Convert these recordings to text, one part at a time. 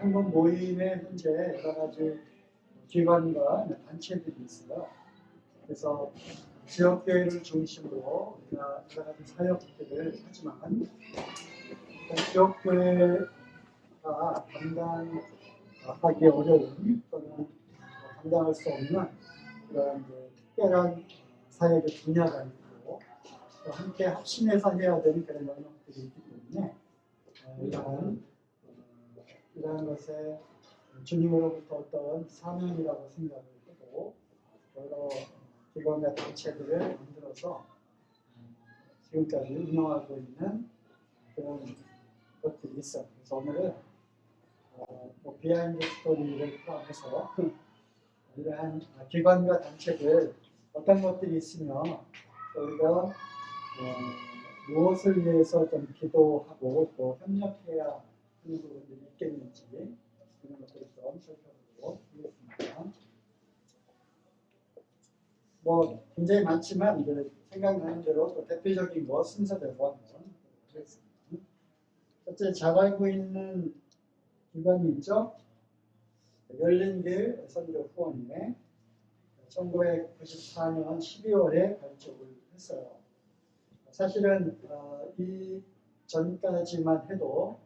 한국 모임에 현재 여러 가지 기관과 단체들이 있어요. 그래서 지역교회를 중심으로 우리가 여러 가지 사역들을 하지만 지역교회가 감당하기 어려운 또는 감당할 수 없는 그런 특별한 사역의 분야가 있고 또 함께 합심해서 해야 되는 그런 영역들이 있기 때문에 이러한 것에 주님으로부터 어떤 사명이라고 생각을 하고 여러 기관과 단체들을 만들어서 지금까지 운영하고 있는 그런 것들이 있어요. 그래서 오늘은 비하인드 스토리를 포함해서 이러한 기관과 단체들 어떤 것들이 있으며 우리가 무엇을 위해서 좀 기도하고 또 협력해야 하는 부분들이 있겠는지 그런 것들을 좀 살펴보도록 하겠습니다. 굉장히 많지만 이제 생각나는 대로 또 대표적인 거 순서대로 한번 하겠습니다. 첫째 잘 알고 있는 기관이 있죠. 열린길 선교 후원회 1994년 12월에 발족을 했어요. 사실은 이 전까지만 해도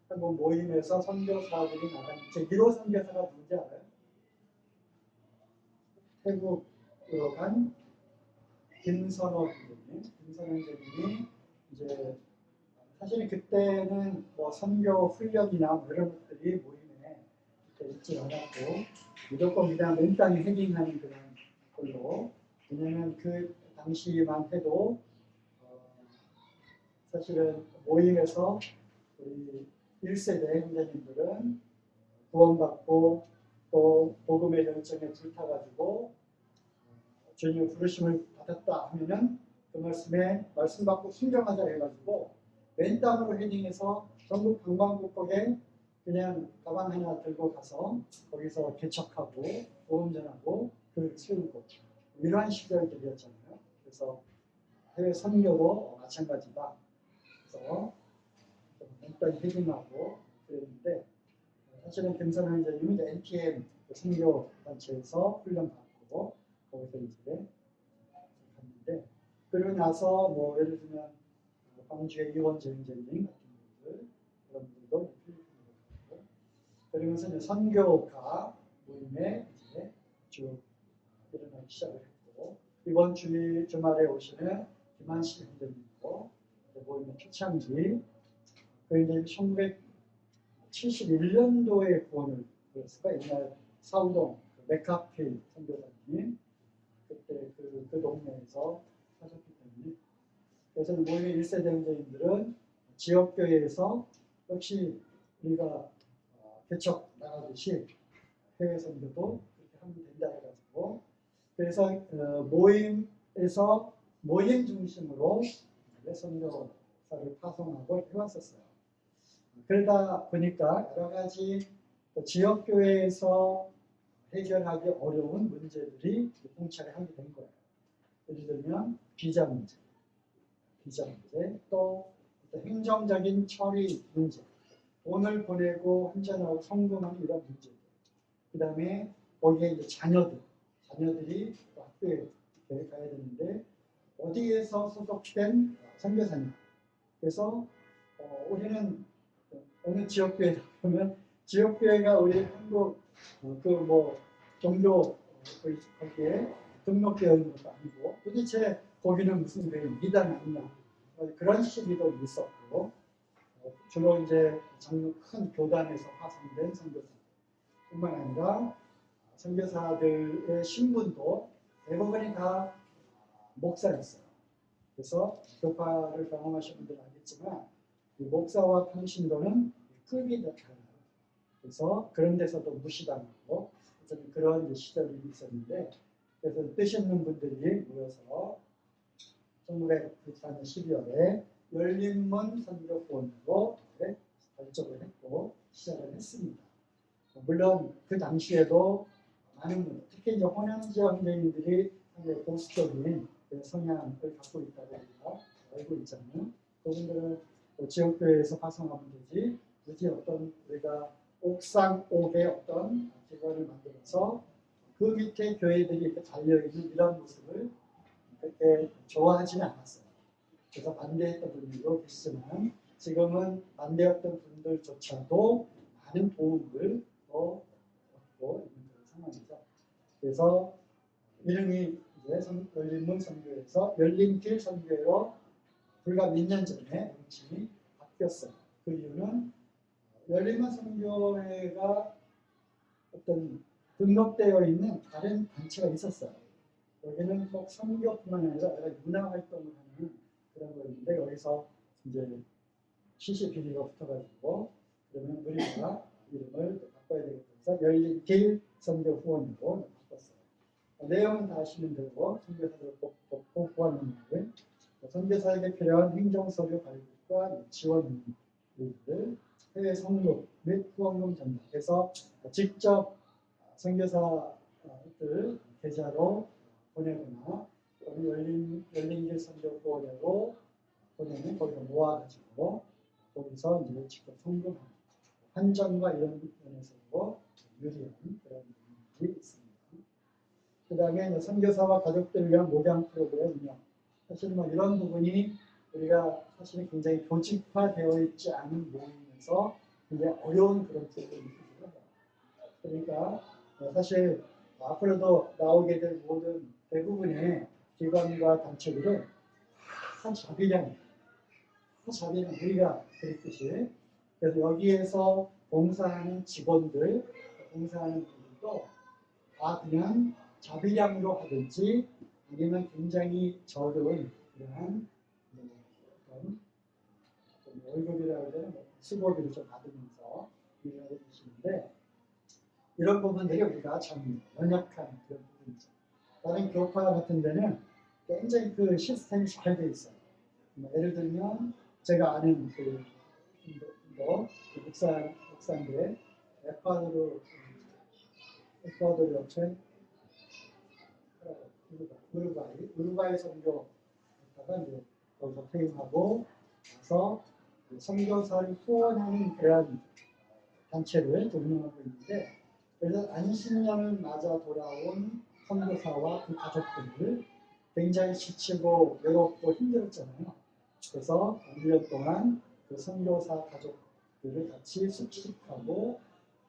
한국 모임에서 선교사들이 나간 제 1호 선교사가 누군지 알아요? 태국으로 간 김선호 선생님. 김선호 선생님이 이제 사실은 그때는 선교 훈련이나 이런 것들이 모임에 있지 않았고 무조건 그냥 맨땅에 헤딩하는 그런 걸로 왜냐면 그 당시만 해도 사실은 모임에서 우리 1세대 형제님들은 구원받고 또 복음의 열정에 불타가지고 주님의 부르심을 받았다 하면은 그 말씀 받고 순종하자 해가지고 맨땅으로 헤딩해서 전국 방방곡곡에 그냥 가방 하나 들고 가서 거기서 개척하고 복음 전하고 교회를 세우고 이러한 시절들이었잖아요. 그래서 해외 선교도 마찬가지다. 그래서 맨땅 헤딩하고 그랬는데 사실은 김선호 형제님은 이제 NTM 선교 단체에서 훈련 받고 거기서 이제 갔는데 그러고 나서 예를 들면 광주의 이원재 형제님 같은 분들 그런 분들도 필리핀으로 갔고 그러면서 이제 선교가 모임에 이제 쭉 일어나기 시작을 했고 이번 주말에 오시는 김한식 형제님도 모임의 초창기 그런데 1971년도에 구원을 그랬을까 옛날 사우동 맥카필 선교사님 그때 그 동네에서 사셨기 때문에 그래서 모임의 1세대 형제님들은 지역교회에서 역시 우리가 개척 나가듯이 해외 선교도 그렇게 하면 된다 해가지고 그래서 모임에서 모임 중심으로 선교사를 파송하고 해왔었어요. 그러다 보니까 여러 가지 지역교회에서 해결하기 어려운 문제들이 봉착을 하게 된 거예요. 예를 들면 비자 문제, 또 행정적인 처리 문제, 돈을 보내고 환전하고 송금하는 이런 문제들. 그 다음에 거기에 이제 자녀들이 학교에 가야 되는데 어디에서 소속된 선교사냐. 그래서 우리는 어느 지역교회다 보면 지역교회가 우리 한국 종교 거기에 등록되어 있는 것도 아니고 도대체 거기는 무슨 미단 아니냐 그런 시기도 있었고 주로 이제 큰 교단에서 파송된 선교사뿐만 아니라 선교사들의 신분도 대부분이 다 목사였어요. 그래서 교파를 경험하신 분들은 알겠지만 목사와 평신도는 급이 달라요. 그래서 그런 데서도 무시당하고 그런 시절이 있었는데 그래서 뜻 있는 분들이 모여서 1994년 12월에 열린문 선교후원으로 발족을 했고 시작을 했습니다. 물론 그 당시에도 많은 분들, 특히 이제 호남지역 형제님들이 상당히 보수적인 성향을 갖고 있다고 우리가 알고 있잖아요. 그분들은 지역교회에서 파송하면 되지 굳이 어떤 우리가 옥상옥의 어떤 기관을 만들어서 그 밑에 교회들이 이렇게 달려있는 이런 모습을 그렇게 좋아하지는 않았어요. 그래서 반대했던 분들도 계시지만 지금은 반대했던 분들조차도 많은 도움을 얻고 있는 그런 상황이죠. 그래서 이름이 이제 열린문 선교회에서 열린길 선교회로 불과 몇 년 전에 명칭이 바뀌었어요. 그 이유는 열린문 선교회가 어떤 등록되어 있는 다른 단체가 있었어요. 여기는 꼭 선교뿐만 아니라 여러 문화 활동을 하는 그런 거였는데 여기서 이제 CCPD가 붙어가지고 그러면 우리가 이름을 바꿔야 되겠다 해서 열린길 선교 후원으로 바꿨어요. 내용은 다 아시는 대로 선교사들 뽑고 구하는 일, 선교사에게 필요한 행정서류 발급과 지원 일들, 해외 성록 및 후원금 전달해서 직접 선교사들 계좌로 보내거나 열린길 선교 후원으로 보내면 거기서 모아가지고 거기서 이제 직접 송금하는 환전과 이런 면에서 유리한 그런 부분이 있습니다. 그 다음에 선교사와 가족들을 위한 목양 프로그램 운영. 사실 뭐 이런 부분이 우리가 사실은 굉장히 조직화되어 있지 않은 모임에서 굉장히 어려운 그런 부분이거든요. 그러니까 사실 앞으로도 나오게 될 모든 대부분의 기관과 단체들은 한 자비량 우리가 그랬듯이 그래서 여기에서 봉사하는 직원들, 봉사하는 분들도 다 그냥 자비량으로 하든지 아니면 굉장히 적은 그러한 월급이라고 해야 되나 수고비를 좀 받으면서 일을 하고 계시는데 이런 부분들이 우리가 참 연약한 그런 부분이죠. 다른 교파 같은 데는 굉장히 그 시스템이 잘 돼 있어요. 예를 들면 제가 아는 그 목사인데 에콰도르 옆에 우루과이 선교했다가 이제 거기서 퇴임하고 나서 선교사를 후원하는 그런 단체를 운영하고 있는데 그래서 안식년을 맞아 돌아온 선교사와 그 가족들을 굉장히 지치고 외롭고 힘들었잖아요. 그래서 1년 동안 그 선교사 가족들을 같이 숙식하고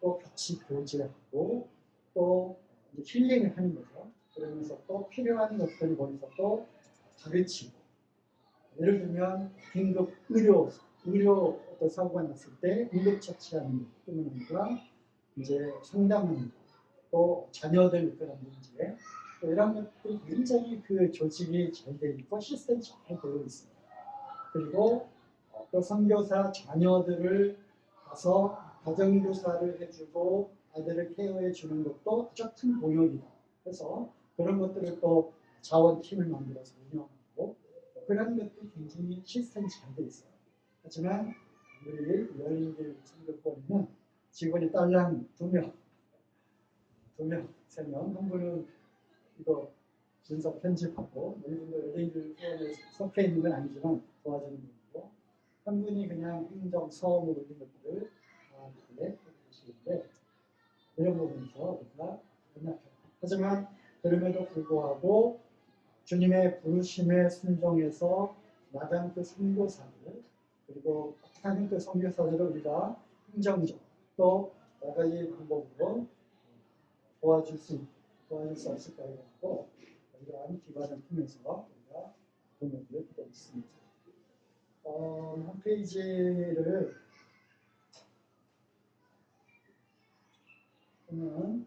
또 같이 교제하고 또 힐링을 하는 거죠. 그러면서 또 필요한 것들을 거기서 또 가르치고 예를 들면 긴급 의료 어떤 사고가 났을 때 응급처치하는 뿐만 아니라 이제 상담하는 또 자녀들 그런 문제 이런 것들이 굉장히 그 조직이 잘 되어 있고 시스템이 잘 되어 있습니다. 그리고 또 선교사 자녀들을 가서 가정교사를 해주고 아들을 케어해 주는 것도 아주 큰 공역이다. 그래서 그런 것들을 또 자원팀을 만들어서 운영하고 그런 것들이 굉장히 시스템이 잘 되어 있어요. 하지만 우리 열린길 선교권에는 직원이 딸랑 2명, 3명, 한 분은 이거 문서 편집하고 이분도 열린길 후원에 속해 있는 건 아니지만 도와주는 분이고 한 분이 그냥 행정, 서무 이런 것들을 다 이렇게 해주시는데 이런 부분에서 우리가 연약합니다. 하지만 그럼에도 불구하고 주님의 부르심에 순종해서 나간 그 선교사들 그리고 하는 그 선교사들을 우리가 행정적 또 여러 가지 방법으로 도와줄 수 없을까 해서 이러한 기관을 통해서 우리가 동역을 하고 있습니다. 홈페이지를 보면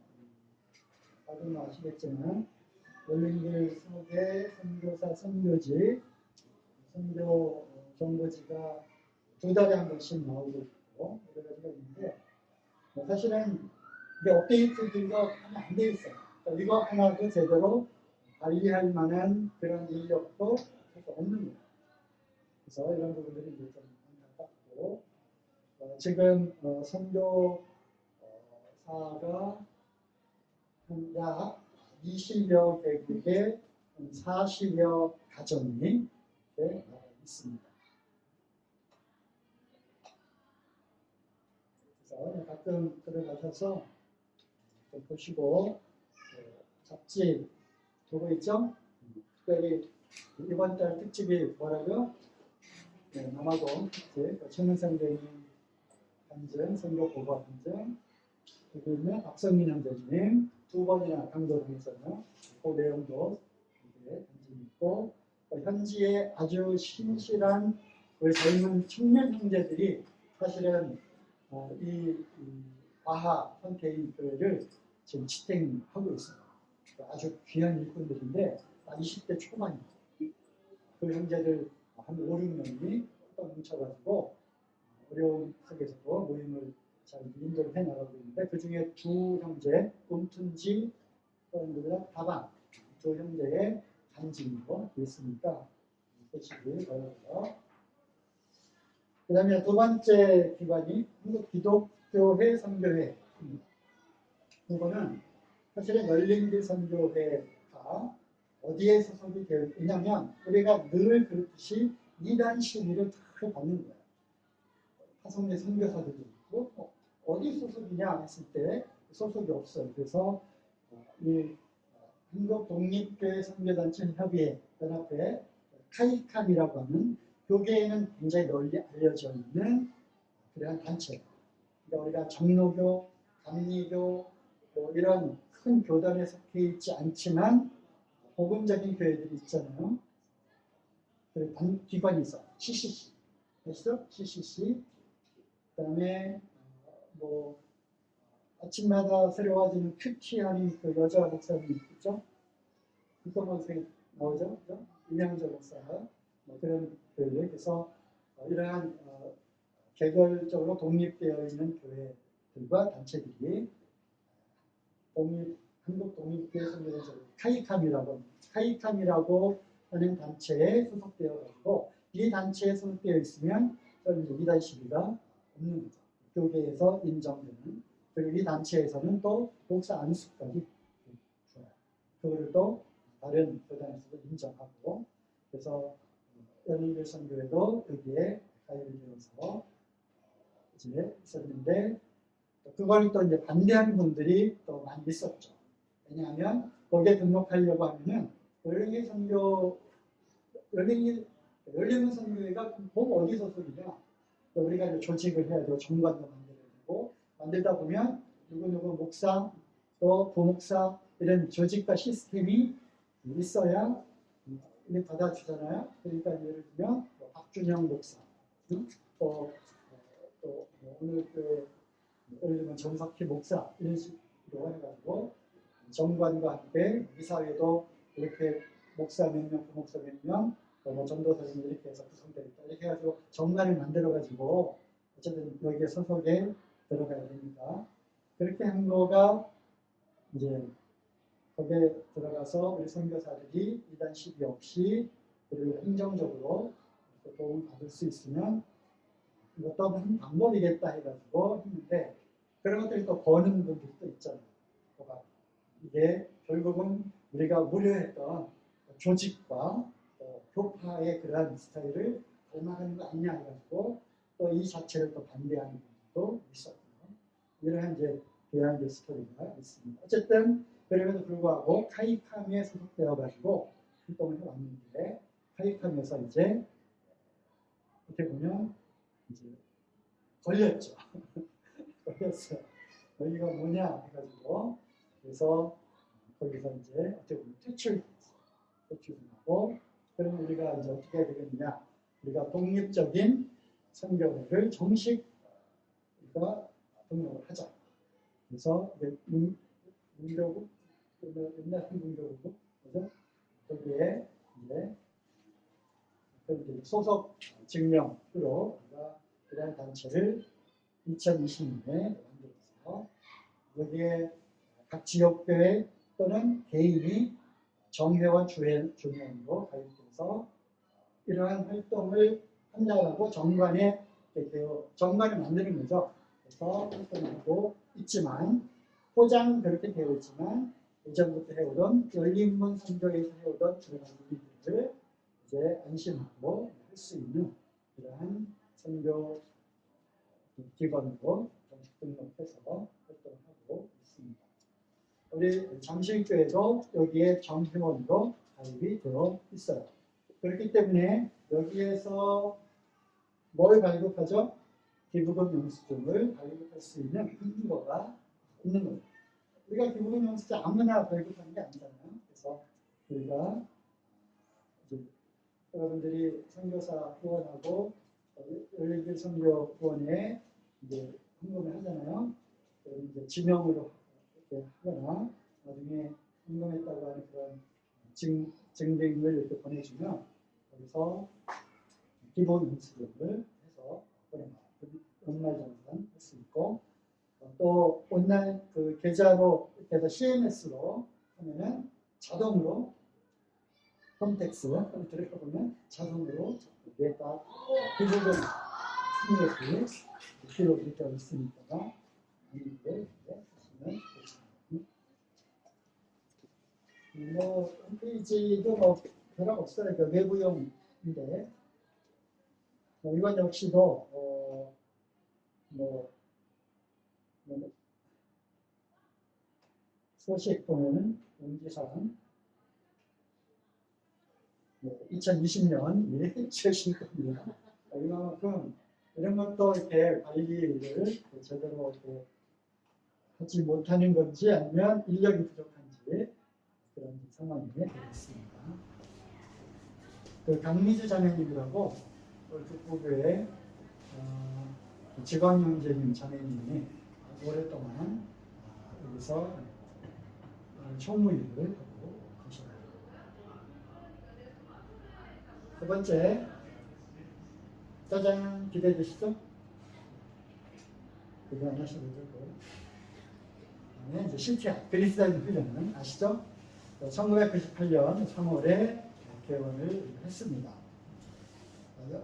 다들 아시겠지만 열린길 속에 선교사 선교지 선교 정보지가 2달에 한 번씩 나오고 있고 여러 가지가 있는데 사실은 이게 업데이트가 하면 안 돼 있어요. 그러니까 이거 하나도 제대로 관리할 만한 그런 인력도 없는 거예요. 그래서 이런 부분들이 이제 좀 안타깝고 지금 선교사가 약 20여 개국에 40여 가정이 있습니다. 그래서 가끔 들어가셔서 좀 보시고 잡지 보고 있죠? 특별히 이번 달 특집이 뭐라고요? 네, 남아공 특집 최문성대님 한증 선교 보고 한증 그리고 박성민 형제님 두 번이나 강도를 했었요. 그 내용도 이제 단지 있고 현지에 아주 신실한 우리 젊은 청년 형제들이 사실은 이 바하 현대인 교회를 지금 지탱하고 있습니다. 아주 귀한 일꾼들인데 20대 초반입니다. 그 형제들 한 5, 6명이 또 뭉쳐가지고 어려운 속에서도 모임을 잘 인도를 해나가고 있는데 그 중에 두 형제, 곰툰지 또는 다방 두 형제의 간증으로 있으니까 보시기 바랍니다. 그 다음에 두 번째 기관이 한국기독교회 선교회. 이거는 사실은 열린길 선교회가 어디에 소속이 되어 있냐면 우리가 늘 그렇듯이 이단 시위를 다 받는 거예요. 파송의 선교사들도 있고 어디 소속이냐 했을 때 소속이 없어요. 그래서 이 한국 독립교회 선교단체 협의회 연합회 카이칸이라고 하는 교계에는 굉장히 널리 알려져 있는 그러한 단체. 그러니까 우리가 정로교, 감리교 이런 큰 교단에 속해 있지 않지만 복음적인 교회들이 있잖아요. 그리고 기관이 있어. CCC. 아시죠? CCC. 그 다음에 아침마다 새로워지는 큐티하는 그 여자 목사님 있죠? 그거 목사님 나오죠? 그죠? 이명재 목사. 그런 교회. 그래서 이러한 개별적으로 독립되어 있는 교회들과 단체들이 한국 독립교회 선교단체 카이캄이라고 하는 단체에 소속되어 가지고 이 단체에 소속되어 있으면 이제 이단 시비가 없는 거죠. 교계에서 인정되는. 그리고 이 단체에서는 또 목사 안수까지 줘요. 그거를 또 다른 교단에서도 인정하고 그래서 연인교 선교회도 여기에 가입이 되어서 이제 있었는데 그걸 또 이제 반대하는 분들이 또 많이 있었죠. 왜냐하면 거기에 등록하려고 하면은 열린 선교회가 어디 소속이냐? 우리가 이제 조직을 해야 되고 정관도 만들어야 되고 만들다 보면 누구 목사 또 부목사 이런 조직과 시스템이 있어야 이게 받아주잖아요. 그러니까 예를 들면 박준영 목사 또 오늘 예를 들면 정석희 목사 이런 식으로 해가지고 정관과 함께 이사회도 이렇게 목사 몇 명, 부목사 몇 명, 전도사님 이렇게 해서 구성되어 있다. 이렇게 해가지고 정관을 만들어가지고 어쨌든 여기에 소속에 들어가야 되니까 그렇게 한 거가 이제 거기에 들어가서 우리 선교사들이 이단 시비 없이 그리고 행정적으로 도움을 받을 수 있으면 이것도 한 방법이겠다 해가지고 했는데 그런 것들이 또 버는 분들이 또 있잖아요. 이게 결국은 우리가 우려했던 조직과 교파의 그러한 스타일을 닮아가는 거 아니냐 해가지고 또 이 자체를 또 반대하는 분들도 있었고요. 이러한 이제 비하인드 스토리가 있습니다. 어쨌든 그럼에도 불구하고 카이캄에 소속되어가지고 활동을 해왔는데 카이캄에서 이제 어떻게 보면 이제 걸렸죠. 걸렸어요. 여기가 뭐냐 해가지고 그래서 거기서 이제 어떻게 보면 퇴출하고 그러면 우리가 이제 어떻게 해야 되겠느냐? 우리가 독립적인 선교회를 정식 우리가 등록을 하자. 그래서 문교국 옛날 문교국 그죠? 거기에 이제 소속 증명으로 우리가 그런 단체를 2020년에 만들어서 여기에 각 지역교회 또는 개인이 정회원 주회원으로 가입돼서 이러한 활동을 한다고 정관을 만드는 거죠. 그래서 활동하고 있지만 포장은 그렇게 되어 있지만 예전부터 해오던 열린문 선교에서 해오던 그런 일들을 이제 안심하고 할 수 있는 그러한 선교 기관으로 정식 우리 잠실교회도 여기에 정회원으로 가입이 되어 있어요. 그렇기 때문에 여기에서 뭘 발급하죠? 기부금 영수증을 발급할 수 있는 근거가 있는 거예요. 우리가 기부금 영수증 아무나 발급하는 게 아니잖아요. 그래서 우리가 이제 여러분들이 선교사 후원하고 열린길 선교 후원에 이제 헌금을 하잖아요. 그럼 이제 지명으로 이렇게 하거나 나중에 헌금했다고 하는 그런 증빙을 이렇게 보내주면 거기서 기본 영수증을 해서 온라인 정산 할 수 있고 또 온라인 그 계좌로 이렇게 해서 CMS로 하면은 자동으로 홈택스 들어가 보면 자동으로 내가 기부금 금액이 기록이 되어 있으니까 이걸 하시면 되겠습니다. 뭐 홈페이지도 뭐 별로 없어요. 그 외부용인데 이건 역시도 소식 보면은 공지사항 2020년 최신 겁니다. 이만큼 이런 것도 이렇게 관리를 제대로 이렇게 하지 못하는 건지 아니면 인력이 부족한지 그런 상황이 되겠습니다. 그 강미주 자매님이라고 북부교회 지광영재님 자매님이 오랫동안 여기서 총무일을 하고 계십니다. 두 번째, 짜장 기대되시죠? 그거 안 하셔도 되고. 다음에 이제 신티아 그리스도인 훈련은 아시죠? 1998년 3월에 개원을 했습니다.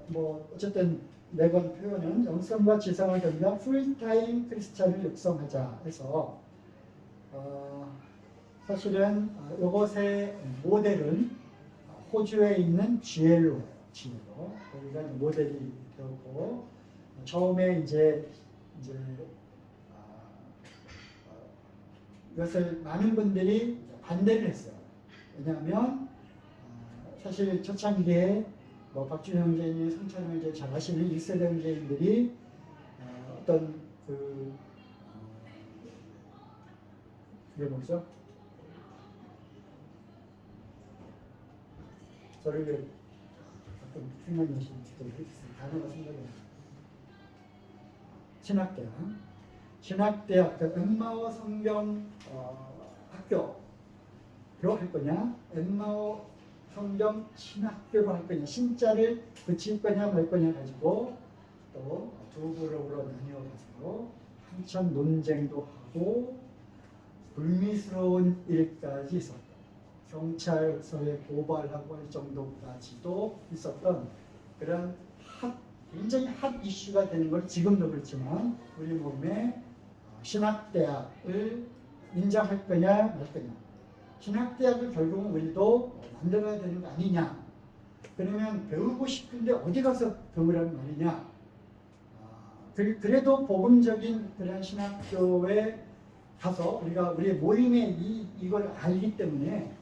뭐 어쨌든 매번 표현은 영성과 지성을 겸비한 풀타임 크리스찬을 육성하자 해서 사실은 이것의 모델은 호주에 있는 지엘로 거기가 모델이 되었고 처음에 이제 이것을 많은 분들이 반대를 했어요. 왜냐하면 사실 초창기에 뭐 박준영 형제님, 성찬 형제 잘 아시는 1세대 형제님들이 어떤 그게 뭐죠? 저를 가끔 생각나시는 단어가 생각이 나요. 신학대학, 그 엠마오 성경 학교로 할 거냐, 엠마오 성경 신학교로 할 거냐, 신자를 붙일 거냐 말 거냐 가지고 또 두 그룹으로 나뉘어가지고 한참 논쟁도 하고 불미스러운 일까지 있었다. 경찰서에 고발하고 할 정도까지도 있었던 그런 굉장히 핫 이슈가 되는 걸 지금도 그렇지만 우리 몸에 신학대학을 인정할 거냐 말 거냐. 신학대학을 결국은 우리도 만들어야 되는 거 아니냐. 그러면 배우고 싶은데 어디 가서 배우라는 말이냐. 그래도 복음적인 그런 신학교에 가서 우리가 우리의 모임에 이걸 알기 때문에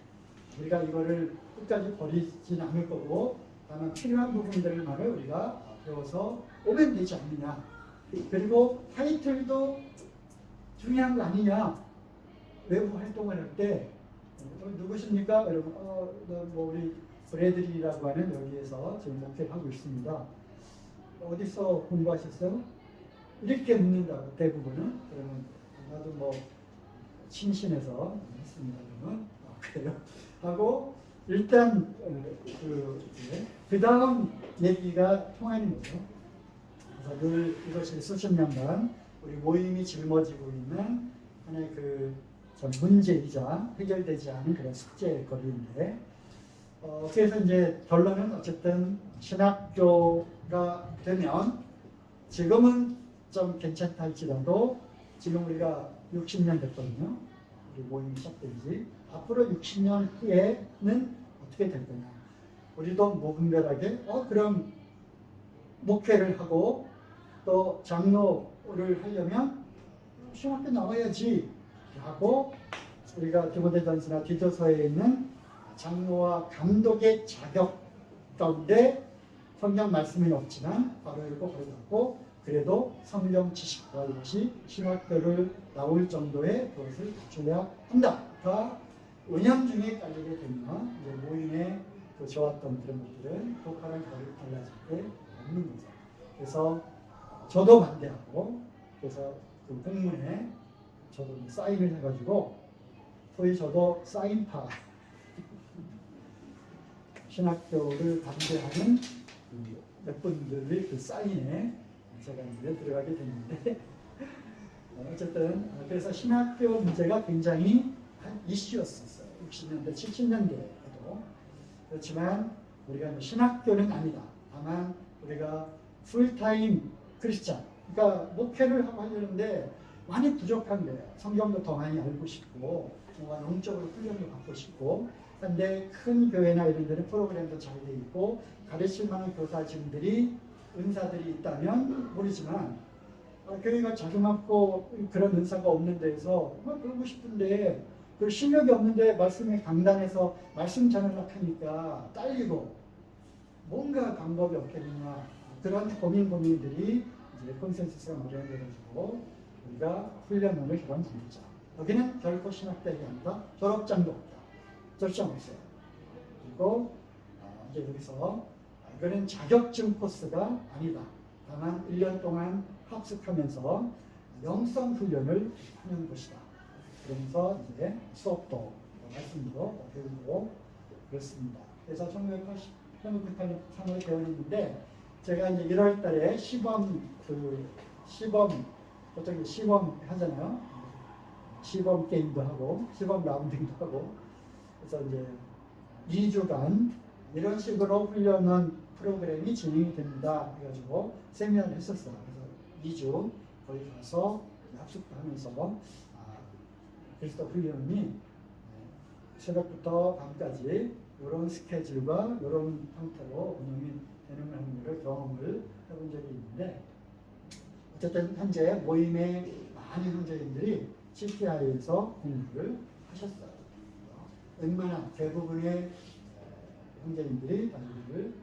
우리가 이거를 끝까지 버리지는 않을 거고 다만 필요한 부분들만을 우리가 배워서 오면 되지 않느냐. 그리고 타이틀도 중요한 거 아니냐. 외부 활동을 할 때 누구십니까? 여러분, 뭐 우리 브래들이라고 하는 여기에서 지금 목회를 하고 있습니다. 어디서 공부하셨어요? 이렇게 묻는다고 대부분은. 그러면 나도 뭐 친신해서 했습니다. 그러면 그래요. 하고 일단 그 다음 얘기가 통하는 거죠. 그래서 늘 이것이 수십 년간 우리 모임이 짊어지고 있는 하나의 그 문제이자 해결되지 않은 그런 숙제거리인데 그래서 이제 결론은 어쨌든 신학교가 되면 지금은 좀 괜찮다 할지라도 지금 우리가 60년 됐거든요. 우리 모임이 시작된 지. 앞으로 60년 후에는 어떻게 될 거냐. 우리도 무분별하게 그럼 목회를 하고 또 장로를 하려면 신학교 나와야지 하고 우리가 디모데전서나 디도서에 있는 장로와 감독의 자격 가운데 성경 말씀이 없지만 바로 읽고 바로 그래도 성경 지식과 이것이 신학교를 나올 정도의 그것을 갖춰야 한다가 은연중에 깔리게 되면 이제 모임에 그 좋았던 그런 것들은 독하는 결을 달라질 게 없는 거죠. 그래서 저도 반대하고 그래서 그 공문에 저도 사인을 해가지고 소위 저도 사인파 신학교를 반대하는 몇 분들이 그 사인에 제가 이제 들어가게 됐는데 어쨌든 그래서 신학교 문제가 굉장히 한 이슈였었어요. 60년대, 70년대에도. 그렇지만 우리가 신학교는 아니다. 다만 우리가 풀타임 크리스찬, 그러니까 목회를 하고 하려는데 많이 부족한 거예요. 성경도 더 많이 알고 싶고 뭔가 영적으로 훈련도 받고 싶고 근데 큰 교회나 이런 데는 프로그램도 잘 돼 있고 가르칠 만한 교사진들이 은사들이 있다면 모르지만 교회가 자그맣고 그런 은사가 없는 데에서 막 그러고 싶은데 그 실력이 없는데 말씀에 강단에서 말씀 전하려고 하니까 딸리고 뭔가 방법이 없겠느냐 그런 고민들이 이제 컨센서스가 마련돼가지고 우리가 훈련원을 개방합니다. 여기는 결코 신학대학이 아니다. 졸업장도 없다. 졸업장 없어요. 그리고 이제 여기서 이거는 자격증 코스가 아니다. 다만 1년 동안 합숙하면서 영성 훈련을 하는 것이다. 그러면서 이제 수업도 말씀도 배우고 그렇습니다. 그래서 1988년 3월에 배웠는데 제가 이제 1월 달에 시범 보통 시범 하잖아요. 시범 게임도 하고 시범 라운딩도 하고 그래서 이제 2주간 이런 식으로 훈련은 프로그램이 진행이 됩니다. 그래가지고 세미나를 했었어요. 그래서 2주 거기 가서 합숙도 하면서 그리스도 훈련이 새벽부터 밤까지 이런 스케줄과 이런 형태로 운영이 되는 것을 경험을 해본 적이 있는데 어쨌든 현재 모임의 많은 형제님들이 CTI에서 공부를 하셨어요. 웬만한 대부분의 형제님들이 단위를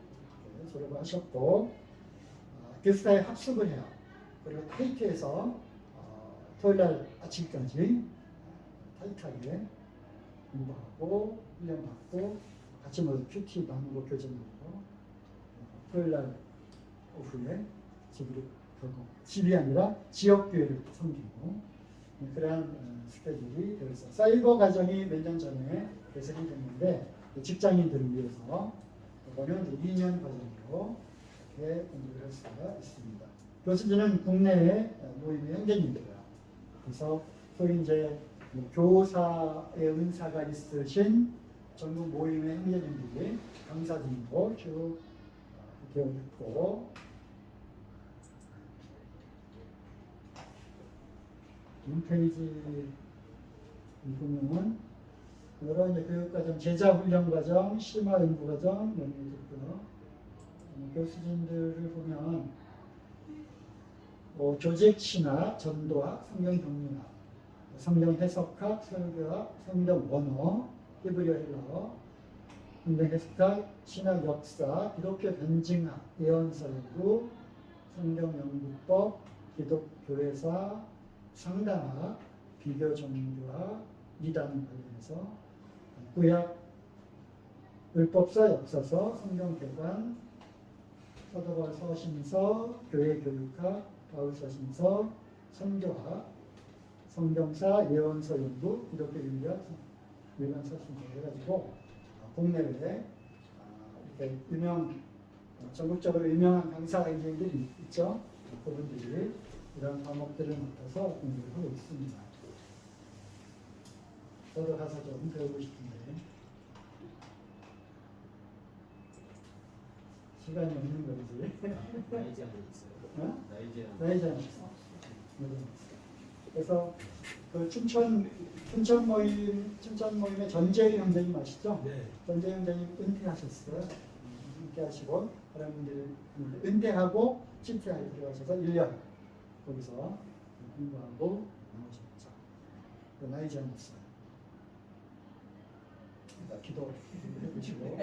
졸업을 하셨고 교수사에 합숙을 해요. 그리고 타이트해서 토요일날 아침까지 타이트하게 공부하고 훈련받고 같이 모여서 큐티 나누고 교정하고 토요일날 오후에 집으로 가고 집이 아니라 지역교회를 섬기고 그러한 스케줄이 되어 있어요. 사이버 과정이 몇 년 전에 개설이 됐는데 직장인들을 위해서 이거는 2년 과정으로 이렇게 공부를 할 수가 있습니다. 교수진은 국내에 모임의 형제님들이에요. 그래서 소위 이제 교사의 은사가 있으신 전국 모임의 형제님들이 강사진으로 쭉 되어 있고 홈페이지 보면은 여러 이제 교육과정, 제자훈련과정, 심화연구과정 이런 게 있고요. 교수진들을 보면 조직신학, 전도학, 성경경륜학, 성경해석학, 설교학, 성경원어, 히브리어 헬라어, 성경해석학, 신학역사, 기독교 변증학, 예언설교, 성경연구법, 기독교회사, 상담학, 비교종교학, 이단 관련해서 구약, 율법서, 역사서, 성경개관, 사도바울 서신서, 교회교육학, 바울서신서, 선교학, 성경사, 예언서 연구, 기독교 윤리학, 일반 서신서 해가지고 국내외에 이렇게 전국적으로 유명한 강사님들이 있죠. 그분들이 이런 과목들을 맡아서 공부를 하고 있습니다. 저도 가서 좀 배우고 싶은데 시간이 없는 거지. 나이 제한 있어요? 어? 나이 제한 있어. 그래서 그 춘천 모임의 전재희 형제님 아시죠? 네. 전재희 형제님 은퇴하셨어요. 은퇴하시고 다른 분들 은퇴하고 CTI 들어가셔서 1년 거기서 공부하고 나오셨죠. 나이 제한 없어요. 기도해주시고.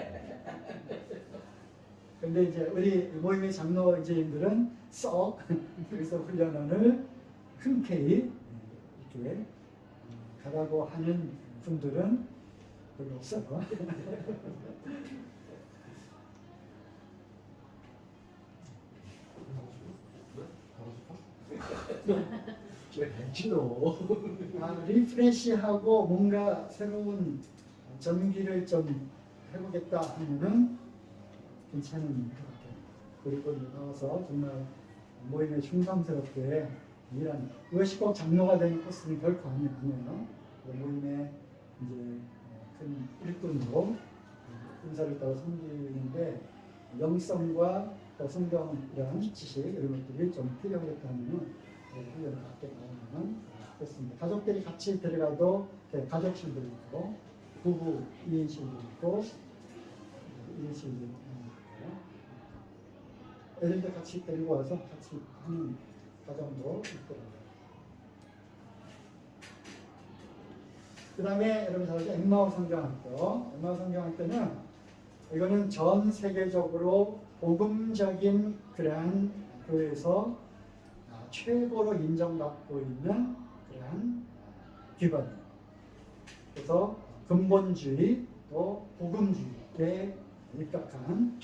근데 이제 우리 모임의 장로제인들은 썩 그래서 훈련원을 흔쾌히 이렇게 가라고 하는 분들은 별로 없어요. 리프레시하고 뭔가 새로운 전기를 좀 해보겠다 하면은 괜찮은 것 같아요. 그리고 나와서 정말 모임에 충성스럽게 일하는 이것이 꼭 장로가 되는 코스는 결코 아니에요. 모임에 이제 큰 일꾼으로 은사를 따라 섬기는데 영성과 또 성경이라는 지식 이런 것들이 좀 필요하겠다 하면 훈련을 받게 나오면 좋습니다. 가족들이 같이 들어가도 가족실도 있고 부부 2인실도 있고 2인실도 있고 애들도 같이 데리고 와서 같이 하는 가정도 있더라고요. 그 다음에 여러분 잘 아시죠? 엠마오 성경학교. 엠마오 성경학교는 이거는 전 세계적으로 복음적인 그러한 교회에서 최고로 인정받고 있는 그러한 기관이에요. 그래서 근본주의 또 복음주의에 입각한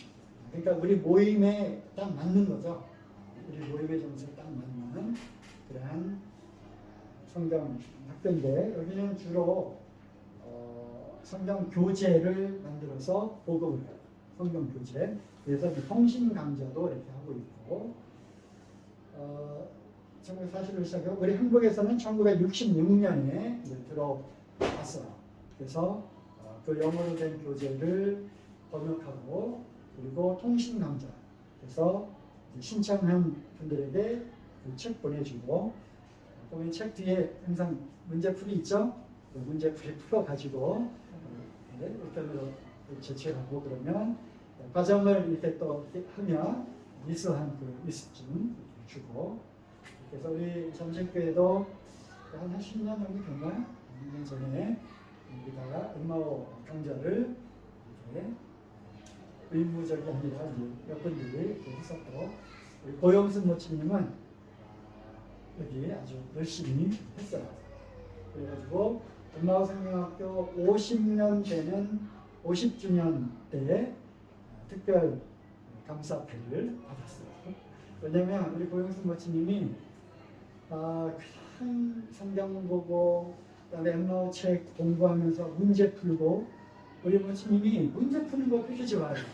그러니까 우리 모임에 딱 맞는 거죠. 우리 모임의 정서에 딱 맞는 그러한 성경 학교인데 여기는 주로 성경 교재를 만들어서 보급을 해요. 성경 교재. 그래서 통신 강좌도 이렇게 하고 있고 1940을 시작하고 우리 한국에서는 1966년에 들어왔어요. 그래서 그 영어로 된 교재를 번역하고 그리고 통신 강좌. 그래서 신청한 분들에게 그 책 보내주고 또 이 책 뒤에 항상 문제풀이 있죠? 그 문제풀이 풀어가지고 일단으로 제출하고 그러면 과정을 이렇게 또 하면 미수한 그 미수증 주고 그래서 우리 전쟁교회도 한 10년 정도 됐나? 2년 전에 여기다가 엠마오 강좌를 이렇게 의무적이 아니라 몇 분들이 이렇게 했었고 우리 고영순 모치님은 여기 아주 열심히 했어요. 그래가지고 엠마오 성경학교 50년 되는 50주년 때 특별 감사패를 받았어요. 왜냐면 우리 고영순 모치님이 그냥 성경 보고 그다음에 엠마오 책 공부하면서 문제 풀고 우리 모치님이 문제 푸는 거 그렇게 좋아해요.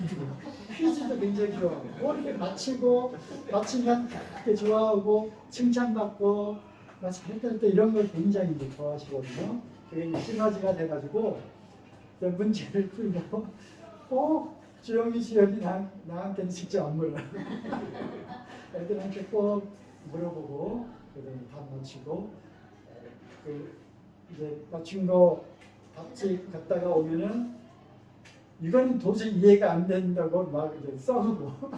퀴즈도 굉장히 좋아하고 뭐 이렇게 마치면 그렇게 좋아하고 칭찬받고 잘했다 때 이런 걸 굉장히 좋아하시거든요. 그게 이제 시너지가 돼가지고 문제를 풀고 주영이 시연이 나한테는 직접 안 물어요. 애들한테 꼭 물어보고 그다음에 답 맞추고 이제 맞춘 거 답지 갔다가 오면은 이거는 도저히 이해가 안 된다고 막 이제 써놓고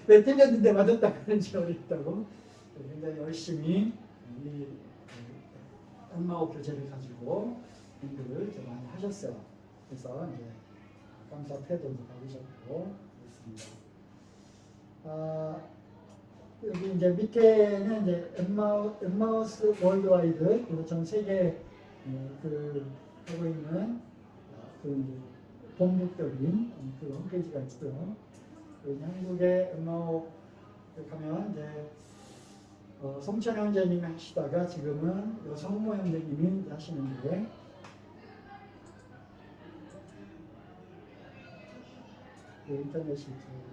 왜 틀렸는데 맞았다 그런지 어렵다고 굉장히 열심히 이 엠마오 교재를 가지고 공부를 많이 하셨어요. 그래서 이제 감사패도 받으셨고 그렇습니다. 여기 이제 밑에는 이제 엠마우스 월드와이드 그래서 전 세계 하고 있는 그 이제 본국적인 그 홈페이지가 있고요. 한국의 엠마오 가면 이제 송천 형제님이 하시다가 지금은 성모 형제님이 하시는데 인터넷이 있어요.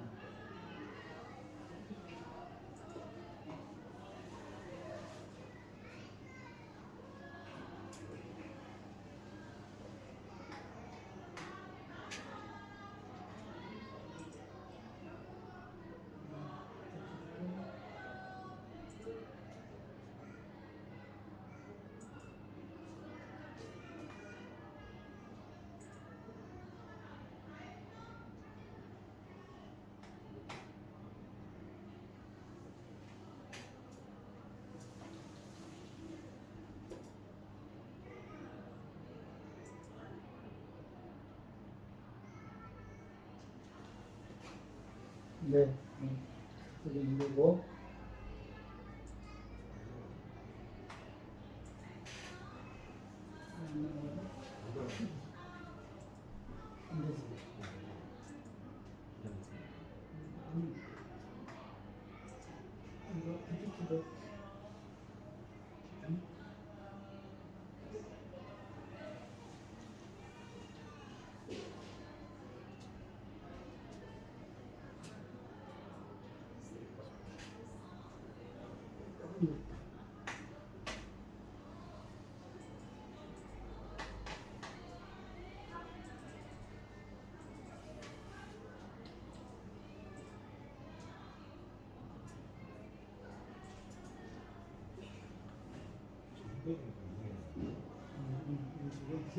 네. 여기 누르고. 안 되지. 이거 PPT도.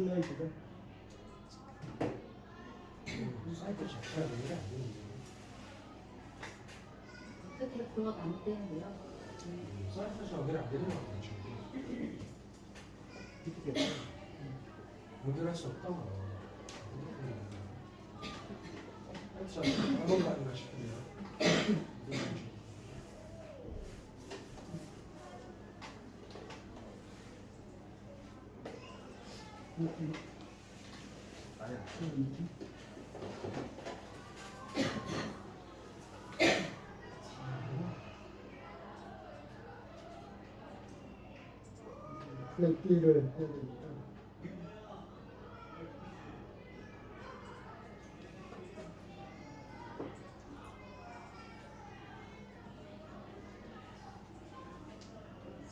슬라이드가. 사이트 자체가 왜 이래 안 되는데. 어떻게 그거 안 되는데요? 사이트 자체가 왜 안 되는 거 같아요, 지금. PPT. 문제할 수 없다고. 사이트 자체가 한번 가는가 싶은데요. 아니야. 플랫 B를 해야 되니까.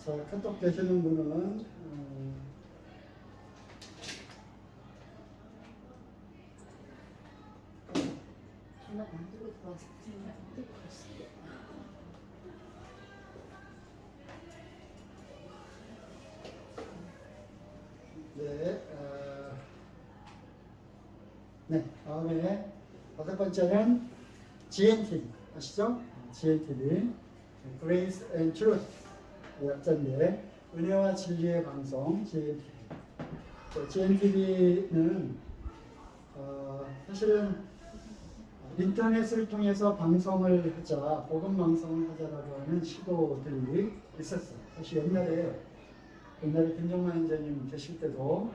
자, 카톡 되시는 분은 전화 만들고 들어왔을 때 만들고 갔어요. 네, 네, 다음에 다섯 번째는 GNTV 아시죠? GNTV, Grace and Truth 약자인데 은혜와 진리의 방송 GNTV. GNTV는 사실은 인터넷을 통해서 방송을 하자, 복음 방송을 하자라고 하는 시도들이 있었어요. 사실 옛날에 김정만 원장님 계실 때도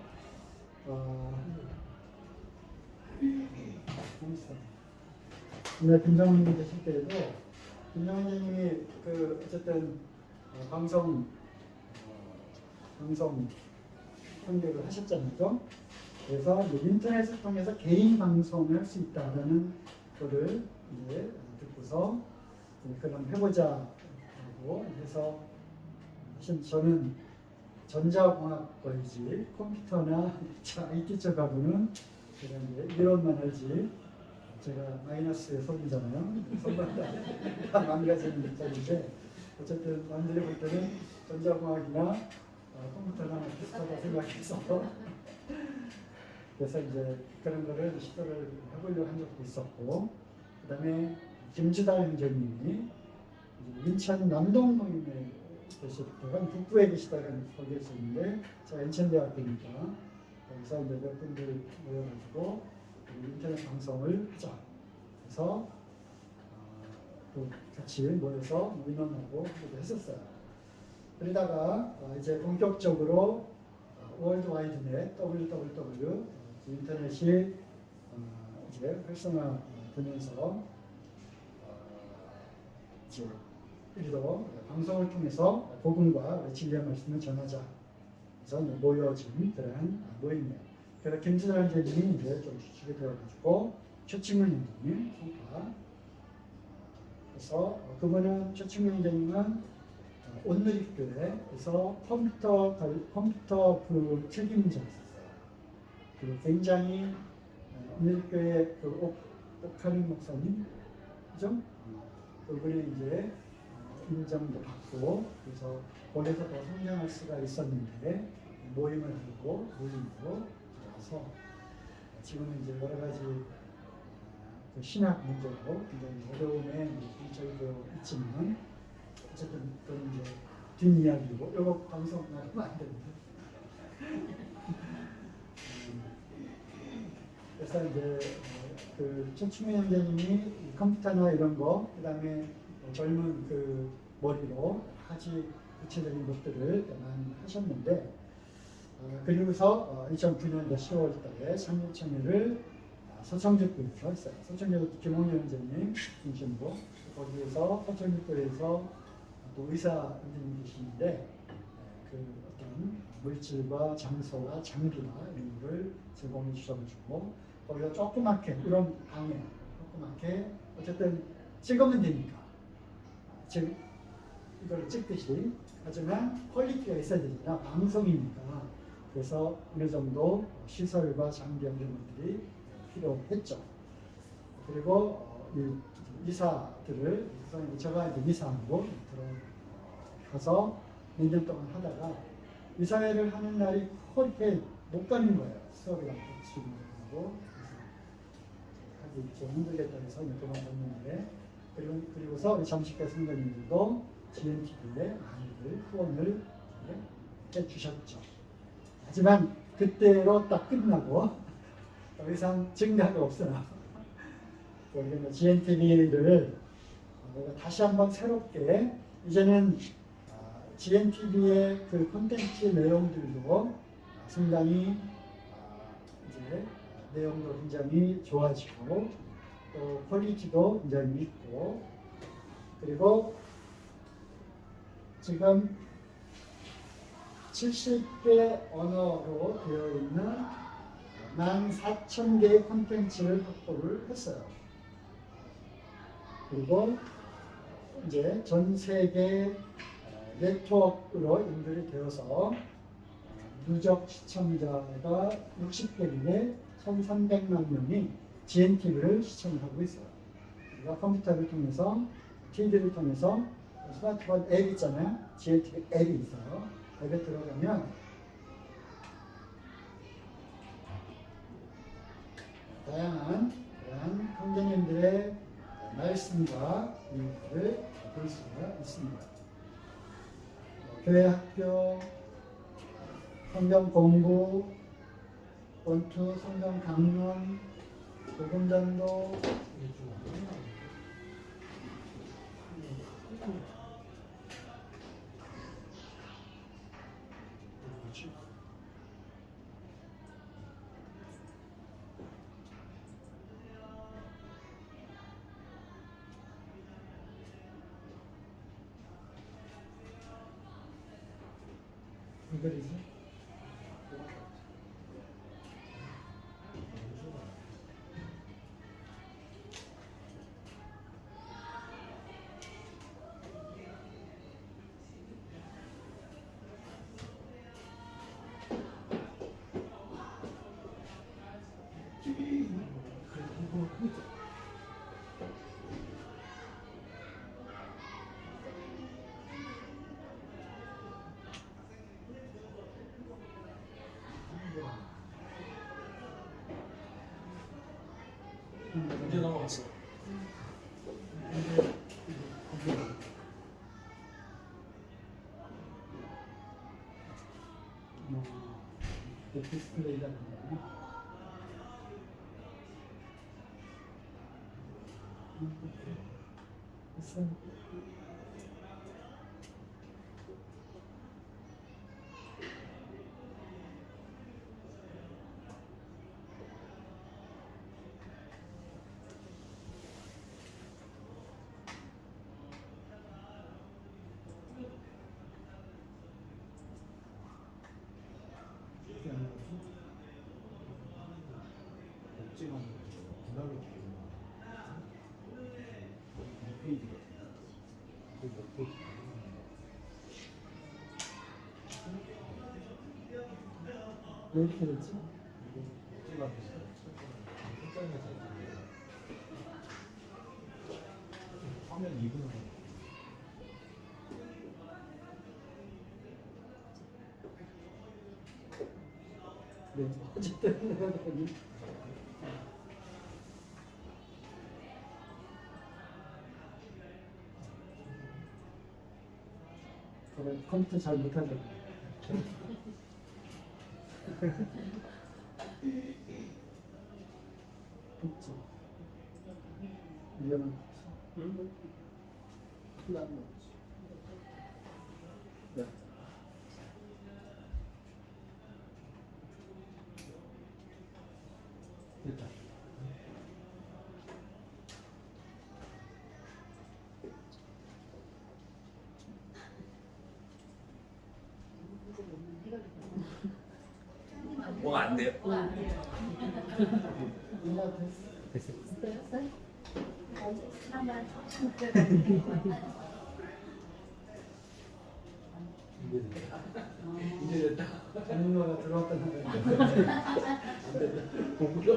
옛날 김정만 원장님 계실 때도 김정만 원장님이 어쨌든 방송 판결을 하셨잖아요. 그래서 인터넷을 통해서 개인 방송을 할 수 있다라는 거를 이제 듣고서 그럼 해보자 하고 해서 사실 저는 전자공학과이지 컴퓨터나 IT 쪽하고는 제가 이제 이론만 알지 제가 마이너스의 손이잖아요. 손만 다 망가지는 입장인데 어쨌든 남들이 볼 때는 전자공학이나 컴퓨터나 비슷하다 생각해서 그래서 이제 그런 거를 시도를 해보려고 한 적도 있었고 그 다음에 김주달 형제님이 인천 남동모임에 계실 때가 북부에 계시다가 거기에 있었는데 제가 인천대학교니까 거기서 이제 몇 분들 모여가지고 인터넷 방송을 하자 그래서 또 같이 모여서 인원하고 하기도 했었어요. 그러다가 이제 본격적으로 월드와이드넷 www 인터넷이 이제 활성화되면서 이제 우리도 방송을 통해서 복음과 진리의 말씀을 전하자. 그래서 모여진 그런 모임이에요. 그래서 김진환 선생님이 이제 좀 주축이 되어가지고 최충문 선생님 성파. 그래서 그분은 최충문 선생님은 온누리교회에서 컴퓨터 그 책임자였어요. 그 굉장히 온누리교회 옥하림 목사님, 그죠? 그분이 이제 인정도 받고 그래서 거기서 더 성장할 수가 있었는데 모임을 하고 모임으로 들어와서 지금은 이제 여러 가지 그 신학 문제로 굉장히 어려움에 부딪혀도 있지만 어쨌든 그건 이제 뒷이야기고 이거 방송 나가면 안 됩니다. 그래서 이제 그 최충희 형제님이 컴퓨터나 이런 거, 그다음에 젊은 그 머리로 아주 구체적인 것들을 많이 하셨는데 그리고서 2009년도 10월 달에 상류청회를 서청직구에서 했어요. 서청직구 김홍렬 형제님 중심으로 거기에서 서청직구에서 또 의사 선생님 계시는데 그 어떤 물질과 장소와 장비나 이런 거를 제공해 주셔가지고 거기서 조그맣게 이런 방에 조그맣게 어쨌든 찍으면 되니까 지금 이걸 찍듯이 하지만 퀄리티가 있어야 되잖아. 방송이니까. 그래서 어느 정도 시설과 장비 이런 것들이 필요했죠. 그리고 이사들을 제가 이제 이사하고 들어가서 몇 년 동안 하다가 이사회를 하는 날이 그렇게 못 가는 거예요. 수업이랑 같이 하고 하기 좀 힘들겠다 해서 도망갔는데 그리고서 우리 잠식회 선생님들도 GNTV에 많이들 후원을 해주셨죠. 하지만 그때로 딱 끝나고 더 이상 증가가 없으나 우리가 GNTV를 다시 한번 새롭게 이제는 GNTV의 그 콘텐츠 내용들도 상당히 이제 내용도 굉장히 좋아지고 또 퀄리티도 굉장히 있고 그리고 지금 70개 언어로 되어 있는 14,000개의 콘텐츠를 확보를 했어요. 그리고 이제 전 세계 네트워크로 연결이 되어서 누적 시청자가 60개국에 1,300만 명이 GNTV를 시청하고 있어요. 우리가 컴퓨터를 통해서, TV를 통해서 스마트폰 앱 있잖아요. GNTV 앱이 있어요. 앱에 들어가면 다양한 형제님들의 말씀과 이것을 볼 수가 있습니다. 교회 학교, 성경 공부, 본투, 성경 강론, 복음 전도, 이거리지? 이제 넘어갔어. 디스플레이가 되거든요. 됐어. 복지관 분할로 페이지가 몇 페이지? 왜 이렇게 됐지? 복지관 설정에서 화면 2분으로 네, 어쨌든 여기 그래, 컴퓨터 잘 못하죠. 그렇죠. 이거는 응? 필요한 거 없지. 네. 됐다. 뭐가 안 돼요? 이나 됐어. 됐어요? 한번 이제 됐다. 이제 됐다. 전문가가 들어왔다 나가는데. 안 됐다. 공부요?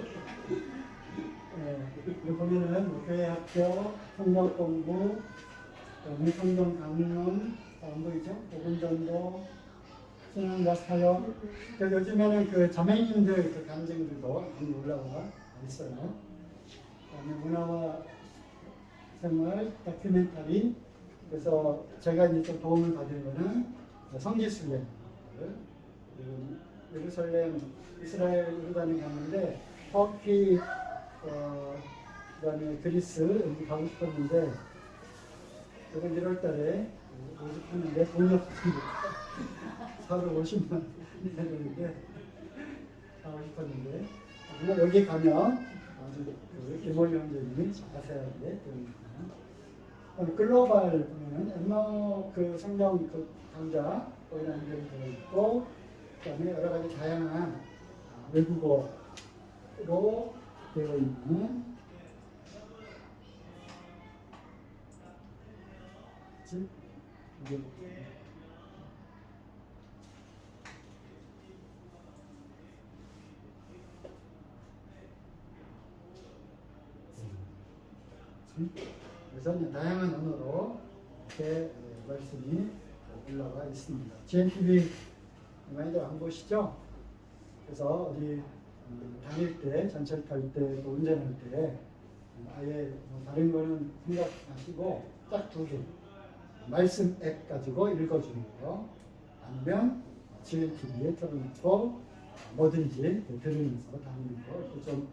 여기 보면은 교회 학교, 성경 공부, 그다음에 성경 강론, 안 보이죠? 복음전도, 신앙과 사역. 요즘에는 그 자매님들 그 간증들도 많이 올라와 있어요. 그다음에 문화와 생활 다큐멘터리. 그래서 제가 이제 좀 도움을 받은 거는 성지순례. 예루살렘 이스라엘 요르단에 갔는데 터키 그다음에 그리스 여기 가고 싶었는데 이번 1월 달에 모집했는데 돈이 없습니다. 하루 50만 원 내는데 가고 싶었는데 물론 여기 가면 아주 그 김원희 형제님이 자세하게 배웁니다. 글로벌 보면은 엠마 그 성경 그 강좌 거기다 이름이 들어있고 그다음에 여러 가지 다양한 외국어로 되어 있는 이게 그래서 이제 다양한 언어로 이렇게 말씀이 올라와 있습니다. GNTV 많이들 안 보시죠? 그래서 어디 다닐 때, 전철 탈 때, 또 운전할 때 아예 뭐 다른 거는 생각 마시고 딱 두 개. 말씀 앱 가지고 읽어주는 거. 아니면 GNTV에 틀어놓고 뭐든지 들으면서 다니는 거. 이렇게 좀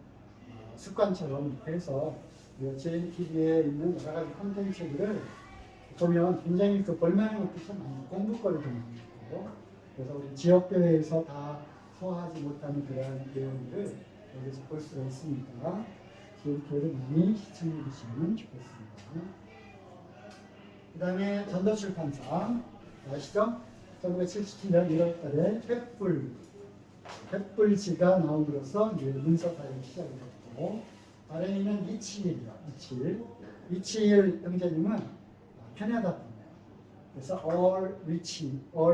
습관처럼 이렇게 해서 GNTV에 있는 여러 가지 콘텐츠들을 보면 굉장히 그 볼만한 것도 참 많고 공부거리도 많고 그래서 우리 지역교회에서 다 소화하지 못하는 그러한 내용들을 여기서 볼 수가 있으니까 지역교회를 많이 시청해 주시면 좋겠습니다. 그 다음에 전도출판사 아시죠? 1977년 1월 달에 횃불지가 나옴으로써 이제 문서 사역이 시작이 됐고 아래에 있는 271이요. 271 형제님은 캐나다 분이에요. 그래서 all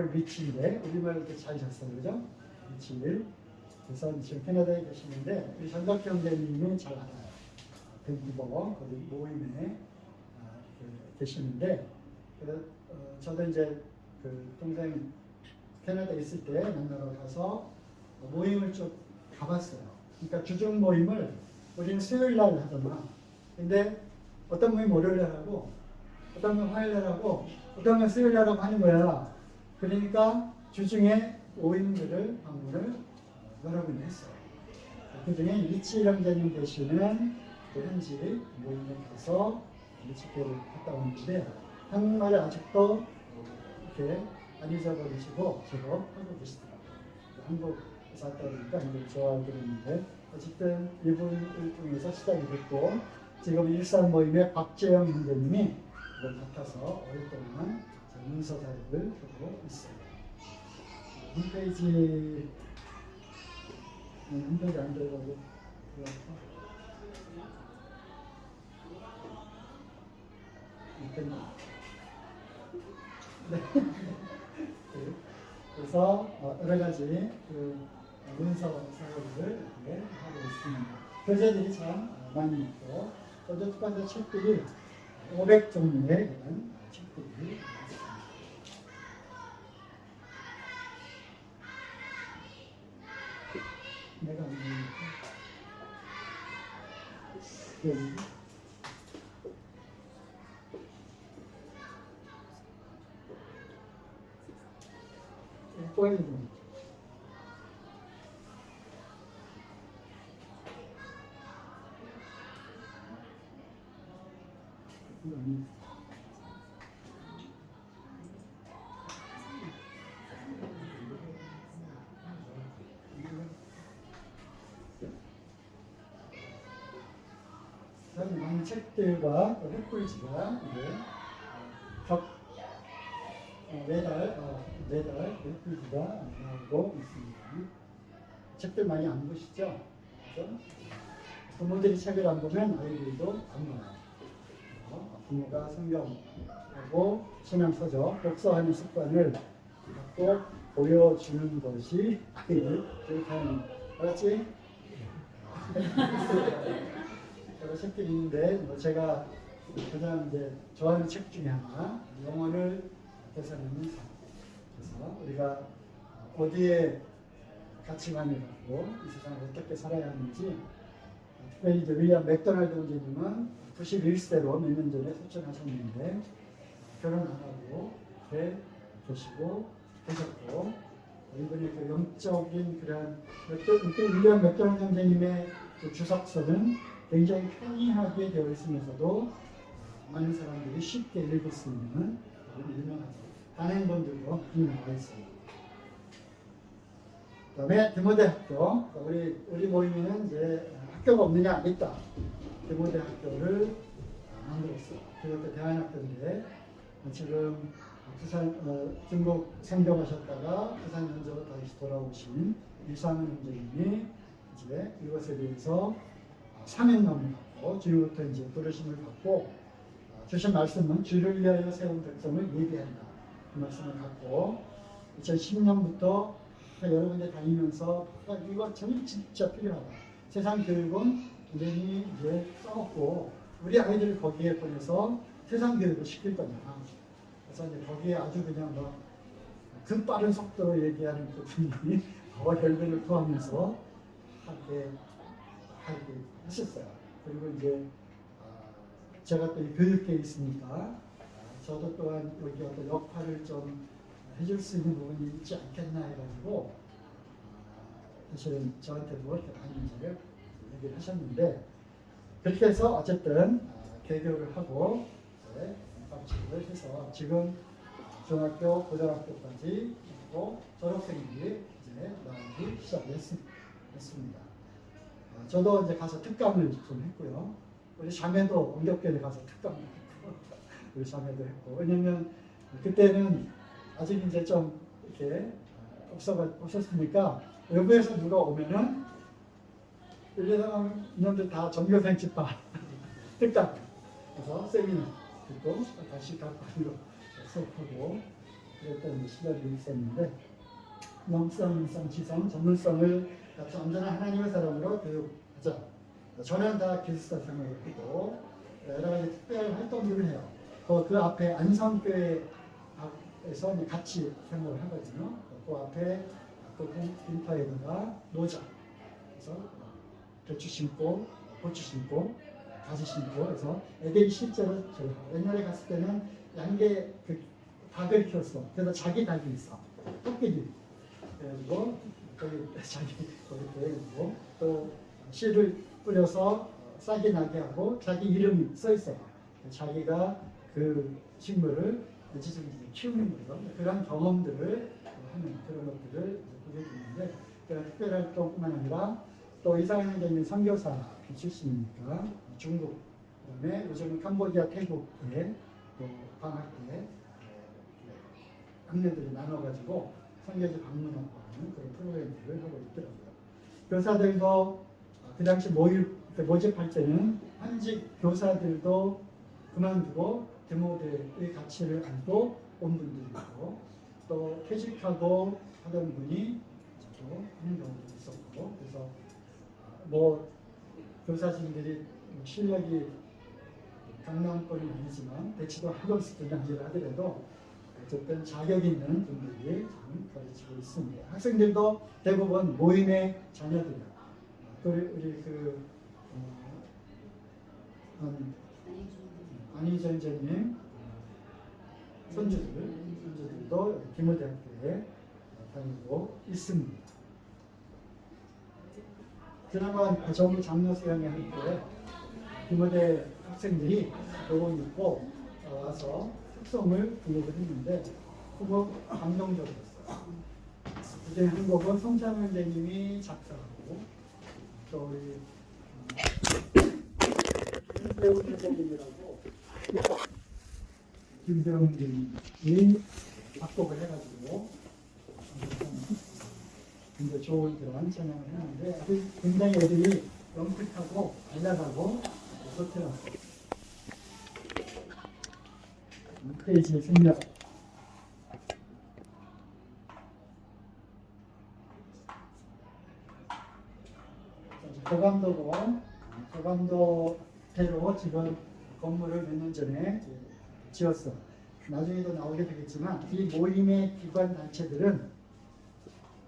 rich인데 우리말 이렇게 잘 잤어요, 그죠? 271. 그래서 지금 캐나다에 계시는데 우리 전덕 형제님이 잘 알아요. 밴쿠버 거기 모임에 계시는데 저도 이제 그 동생 캐나다에 있을 때 만나러 가서 모임을 좀 가봤어요. 그러니까 주중 모임을 우리는 수요일 날 하잖아. 근데 어떤 모임 월요일 날 하고, 어떤 모임 화요일 날 하고, 어떤 모임 수요일 날 하고 하는 거야. 그러니까 주중에 모임들을 방문을 여러 번 했어요. 그 중에 이치 형제님 계시는 그 현지 모임에 가서 집회를 갔다 왔는데 한국말을 아직도 이렇게 안 잊어버리시고 제법하고 계시더라고요. 한국에서 왔다 보니까 한국을 좋아하게 됐는데 어쨌든 이분을 통해서 시작이 됐고 지금 일산 모임의 박재영 형제님이 이걸 맡아서 오랫동안 문서 자료를 하고 있어요. 홈페이지 안 들어가고 네. 그래서 여러 가지 그 문서 사업을 하고 있습니다. 교재들이 참 많이 있고 전도출판사 책들이 500종류의 그런 책들이 있습니다. 내가 여기 꼬여져. 많은 책들과 흑불지가 매달 흑불지가 나오고 있습니다. 책들 많이 안 보시죠? 그래서 부모들이 책을 안 보면 아이들도 안 봐요. 부모가 성경하고 신앙서적, 독서하는 습관을 꼭 보여주는 것이 아이들 교육하는 알았지? 여러 책들이 있는데 제가 가장 이제 좋아하는 책 중에 하나 영혼을 되살리는 삶. 그래서 우리가 어디에 가치관을 갖고 이 세상을 어떻게 살아야 하는지 특별히 이제 윌리엄 맥도날드 원장님은 91세로 몇 년 전에 소천하셨는데 결혼 안 하고 계시고 계셨고 이분의 그 영적인 그런 윌리엄 맥도날드 원장님의 그 주석서는 굉장히 편리하게 되어 있으면서도 많은 사람들이 쉽게 읽을 수 있는 유명하죠. 단행본들도 유명하고 있습니다. 그 다음에 디모데학교. 우리 모임에는 이제 학교가 없느냐? 있다. 디모데학교를 만들었어요. 그것도 대안학교인데 지금 중국 상경하셨다가 부산 현지로 다시 돌아오신 이상은 원장님이 이제 이것에 대해서 사명감을 갖고 주님부터 이제 부르심을 받고 주신 말씀은 주를 위하여 세운 백성을 예비한다. 그 말씀을 갖고 2010년부터 여러 군데 다니면서 이거 저는 진짜 필요하다. 세상 교육은 우리는 이제 써먹고 우리 아이들을 거기에 보내서 세상 교육을 시킬 거냐. 그래서 이제 거기에 아주 그냥 그 빠른 속도로 얘기하는 그 분이 결론을 토하면서 하게 했었어요. 그리고 이제 제가 또 교육계에 있으니까 저도 또한 여기 어떤 역할을 좀 해줄 수 있는 부분이 있지 않겠나 해가지고 사실은 저한테도 이렇게 많은 문제를 얘기를 하셨는데 그렇게 해서 어쨌든 개교를 하고 방치를 해서 지금 중학교, 고등학교까지 하고 졸업생들이 이제 나오기 시작했습니다. 저도 이제 가서 특강을 좀 했고요. 우리 자매도 원격교회에 가서 특강을 했고, 우리 자매도 했고. 왜냐면 그때는 아직 이제 좀 이렇게 없었으니까 외부에서 누가 오면은 1, 2년들 다 전교생 집합 특강. 그래서 세미나 듣고 다시 각반으로 수업하고 그랬던 시절이 있었는데 영성, 인성, 지성, 전문성을 같이 언제나 하나님의 사람으로 교육하자. 저는 다 기숙사 생활했고 여러 가지 특별 활동들을 해요. 그 앞에 안성교회에서 같이 생활을 하거든요. 그 앞에 그 빈터에다가 노자. 그래서 배추 심고, 고추 심고, 가지 심고 해서 애들이 실제로 옛날에 갔을 때는 양계 닭을 키웠어. 그래서 자기 닭이 있어. 토끼들. 그리고 자기 거기 있고 또 씨를 뿌려서 싹이 나게 하고 자기 이름이 써 있어요. 자기가 그 식물을 지속적으로 키우는 거죠. 그런 경험들을 하는 그런 것들을 보게 되는데 특별 활동뿐만 아니라 또 이상현 선생님 선교사 출신이니까 중국 그다음에 요즘은 캄보디아, 태국에 또 방학 때 학년들이 나눠가지고 선교지 방문하고 하는 그런 프로그램들을 하고 있더라고요. 교사들도 그 당시 모집할 때는 현직 교사들도 그만두고 디모데의 가치를 알고 온 분들이 있고 또 퇴직하고 하던 분이 저도 하는 경우도 있었고 그래서 교사진들이 실력이 강남권은 아니지만 대치도 하고 있을 때 당시를 하더라도 어쨌든 자격 있는 분들이 가르치고 있습니다. 학생들도 대부분 모임의 자녀들이에요. 우리 안희정 선생님 손주들도 디모데학교에 다니고 있습니다. 지난번 정부 장로 수양회 할 때 디모데 학생들이 교복 입고 와서 특송을 부르고 했는데 그거 감동적이었어요. 그중에 한 곡은 송창현 선생님이 작사하고 또 우리 김세훈 선생님이라고 김세훈 선생님이 작곡을 해가지고 굉장히 좋은 그런 찬양을 했는데 아주 굉장히 애들이 영특하고 발랄하고 좋더라고요. 페이지에 생략. 저감도대로 지금 건물을 몇 년 전에 지었어. 나중에도 나오게 되겠지만 이 모임의 기관 단체들은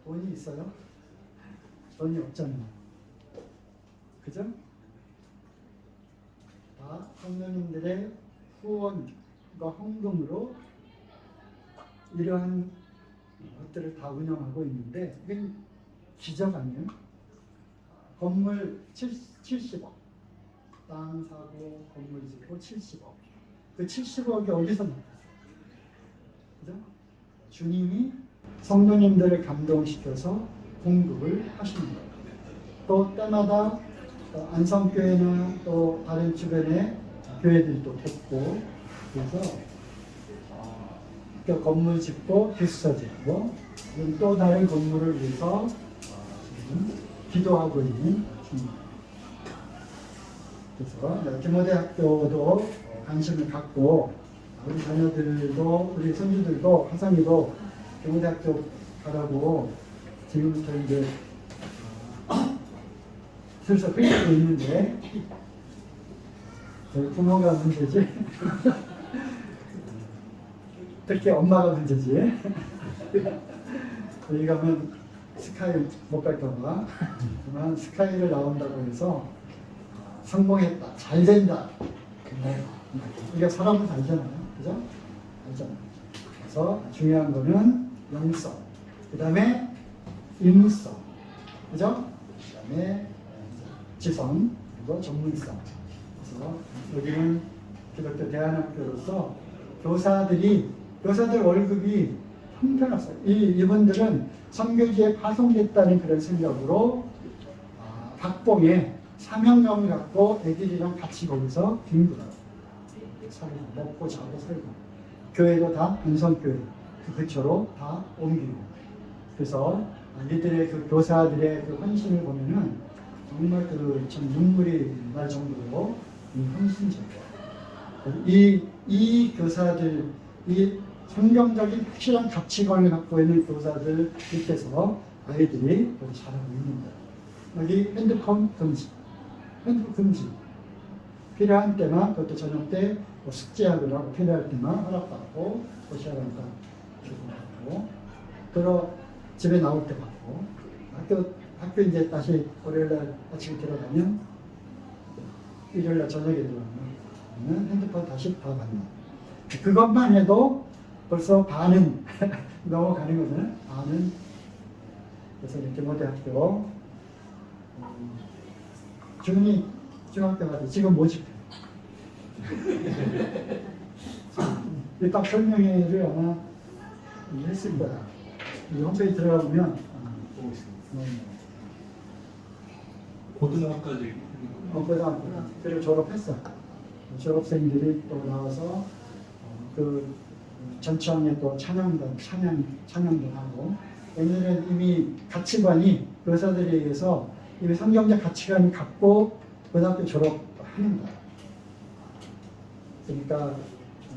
돈이 있어요? 돈이 없잖아요. 그죠? 다 성도님들의 후원과 헌금으로 이러한 것들을 다 운영하고 있는데 이건 기적 아니에요? 건물 70억, 땅 사고 건물 짓고 70억. 그 70억이 어디서 나왔어요? 그죠? 주님이 성도님들을 감동시켜서 공급을 하시는 거예요. 또 때마다 안성교회나 또 다른 주변의 교회들도 됐고 그래서 또 건물 짓고 기숙사 짓고 또 다른 건물을 위해서 기도하고 있는 중입니다. 그래서 디모데학교도 관심을 갖고 우리 자녀들도 우리 손주들도 화상이도 디모데학교 가라고 지금부터 이제 슬슬 흐리고 있는데 저희 부모가 문제지 특히 엄마가 문제지 여기 가면 스카이 못 갈까봐 그만 스카이를 나온다고 해서 성공했다 잘 된다 우리가 사람은 알잖아요 그죠? 알잖아요 그래서 중요한 거는 영성 그 다음에 인성 그죠? 그 다음에 지성 그리고 전문성 그래서 여기는 기독교 대안학교로서 교사들 월급이 형편없어요. 이분들은 선교지에 파송됐다는 그런 생각으로 박봉에 사명감을 갖고 애들이랑 같이 거기서 빈부하고 살고 먹고 자고 살고 교회도 다 안성교회 그 근처로 다 옮기고 그래서 이들의 그 교사들의 그 헌신을 보면은 정말 그 참 눈물이 날 정도로 헌신적이에요. 이 교사들 이 성경적인 확실한 가치관을 갖고 있는 교사들 밑에서 아이들이 잘하고 있는 거예요. 여기 핸드폰 금지. 필요한 때만 그것도 저녁 때 숙제하느라고 필요할 때만 허락받고 도시락한다 주고 그리고 집에 나올 때 받고 학교 이제 다시 월요일날 아침에 들어가면 일요일날 저녁에 들어가면 핸드폰 다시 다 받는 그것만 해도 벌써 반은 넘어가는 거잖아요. 반은 그래서 디모데학교 중이 중학교 가서 지금 모집해. 딱 설명회를 아마 했을 거야. 홈페이지 들어가 보면 보고 있습니다. 고등학교까지. 고등학교. 그리고 졸업했어. 졸업생들이 또 나와서 그 전창에 또 찬양도 하고 얘네는 이미 가치관이 교사들에 의해서 이미 성경적 가치관을 갖고 고등학교 졸업하는 거야. 그러니까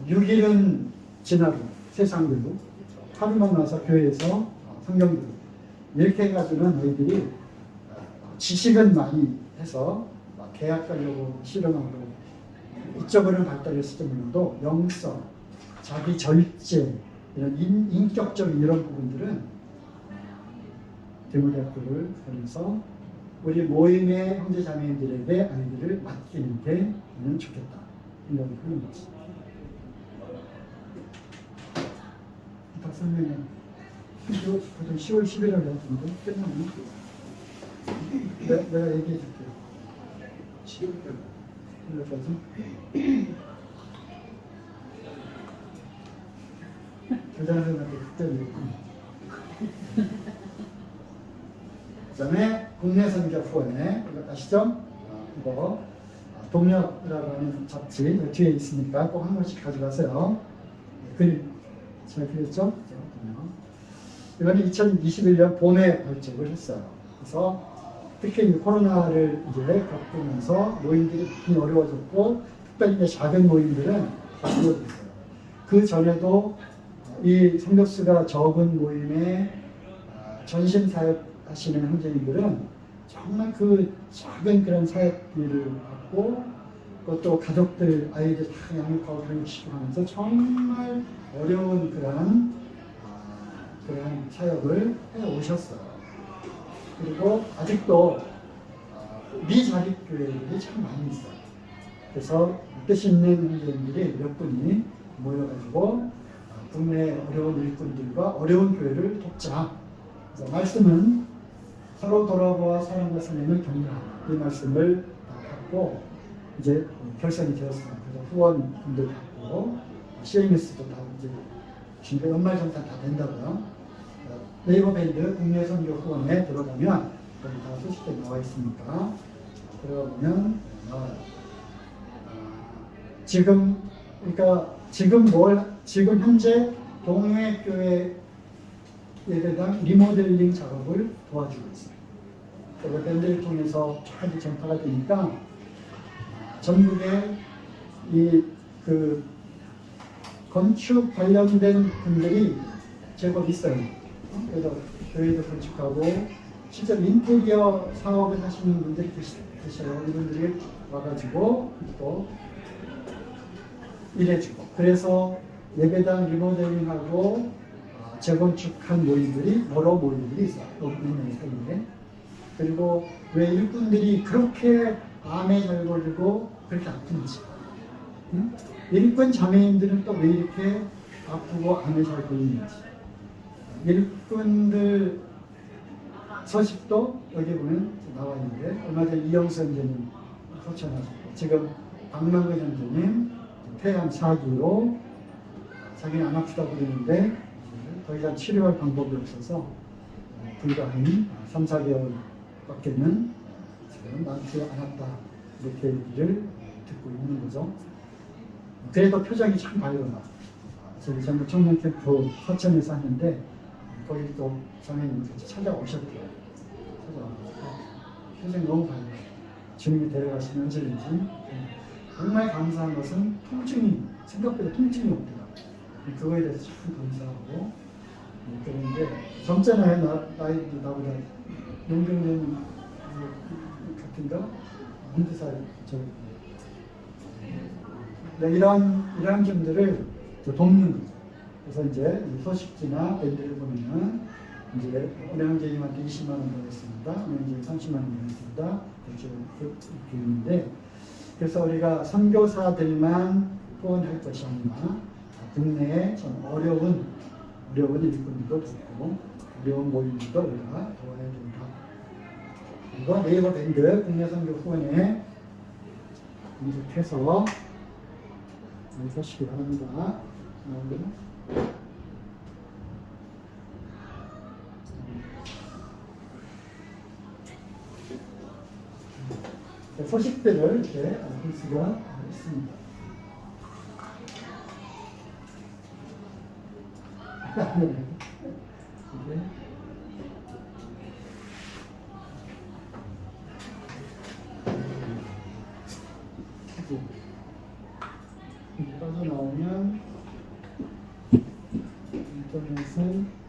6일은 지나고 세상들로 하루만 나서 교회에서 성경 들고 이렇게 해가지고는 너희들이 지식은 많이 해서 대학 가려고 실험하고 이쪽으로는 발달했을지 몰라도 영성, 자기 절제, 이런 인격적인 이런 부분들은 디모데학교를 통해서 우리 모임의 형제 자매들에게 아이들을 맡기는 게 저는 좋겠다 생각을 하는 거지. 다 설명해. 보통 10월 11일 같은데 끝나면 내가 얘기해 줄게. 10월 여기까지. 교장선생님한테 그때 그 다음에 국내 선교 후원회 이거 아시죠? 이거 동력이라고 하는 잡지 뒤에 있으니까 꼭 한 권씩 가져가세요. 그림 잘 그렸죠? 이거는 2021년 봄에 발족을 했어요. 그래서 특히 이 코로나를 이제 겪으면서 모임들이 많이 어려워졌고 특별히 이제 작은 모임들은 줄어들었어요. 그 전에도 이 성교수가 적은 모임에 전심 사역하시는 형제님들은 정말 그 작은 그런 사역비를 받고 그것도 가족들 아이들 다 양육하고 그런 거 시키면서 정말 어려운 그런 사역을 해 오셨어요. 그리고 아직도 미자립교회들이 참 많이 있어요. 그래서 뜻 있는 형제님들이 몇 분이 모여가지고 국내 어려운 일꾼들과 어려운 교회를 돕자. 그래서 말씀은 서로 돌아보아 사랑과 선행을 격려하라. 이 말씀을 받고 이제 결성이 되었습니다. 그래서 후원금도 받고 CMS도 다 이제 지금 연말정산 다 된다고요. 네이버 밴드 국내 선교 후원에 들어가면 거기 다 소식들이 나와 있으니까 들어가면 지금 현재 동해교회 예배당 리모델링 작업을 도와주고 있어요. 그 밴드를 통해서 잘 전파가 되니까 전국에 그 건축 관련된 분들이 제법 있어요. 그래서 교회도 건축하고 실제로 인테리어 사업을 하시는 분들이 계셔요. 이분들이 와가지고 또 일해주고 그래서 예배당 리모델링하고 재건축한 모임들이 여러 모임들이 있어요. 있는 사이에. 그리고 왜 일꾼들이 그렇게 암에 잘 걸리고 그렇게 아픈지 일꾼 자매인들은 또 왜 이렇게 아프고 암에 잘 걸리는지 일꾼들 소식도 여기 보면 나와 있는데 얼마 전에 이영수 형제님 소천하셨고 지금 박만근 형제님 폐암 4기로 자기는 안 아프다고 그러는데 더 이상 치료할 방법이 없어서 불과 한 3, 4개월밖에는 지금 많지 않았다 이렇게 얘기를 듣고 있는 거죠. 그래도 표정이 참 밝아요. 저희 전부 청년 캠프 서천에서 하는데 거기 또 장애인 같이 찾아오셨대요. 표정이 너무 밝아요. 주님이 데려가신 언제든지 정말 감사한 것은 통증이 생각보다 통증이 없더라고요. 그거에 대해서 참 감사하고 그런데 젊잖아요. 나이도 나보다 용병년 같은가? 한두 살 이러한 점들을 돕는 거죠. 그래서 이제 소식지나 밴드를 보면은 이제 은행제님한테 20만 원 보냈습니다. 은행제님 30만 원 보냈습니다. 이렇게 있는데 그래서 우리가 선교사들만 후원할 것이 아니라 국내에 좀 어려운 일꾼들도 돕고 어려운 모임들도 우리가 도와야 된다. 그리고 네이버 밴드 국내 선교 후원에 검색해서 보시기 바랍니다. 소식들을 이렇게 볼 수가 있습니다. 빠져나오면 인터넷은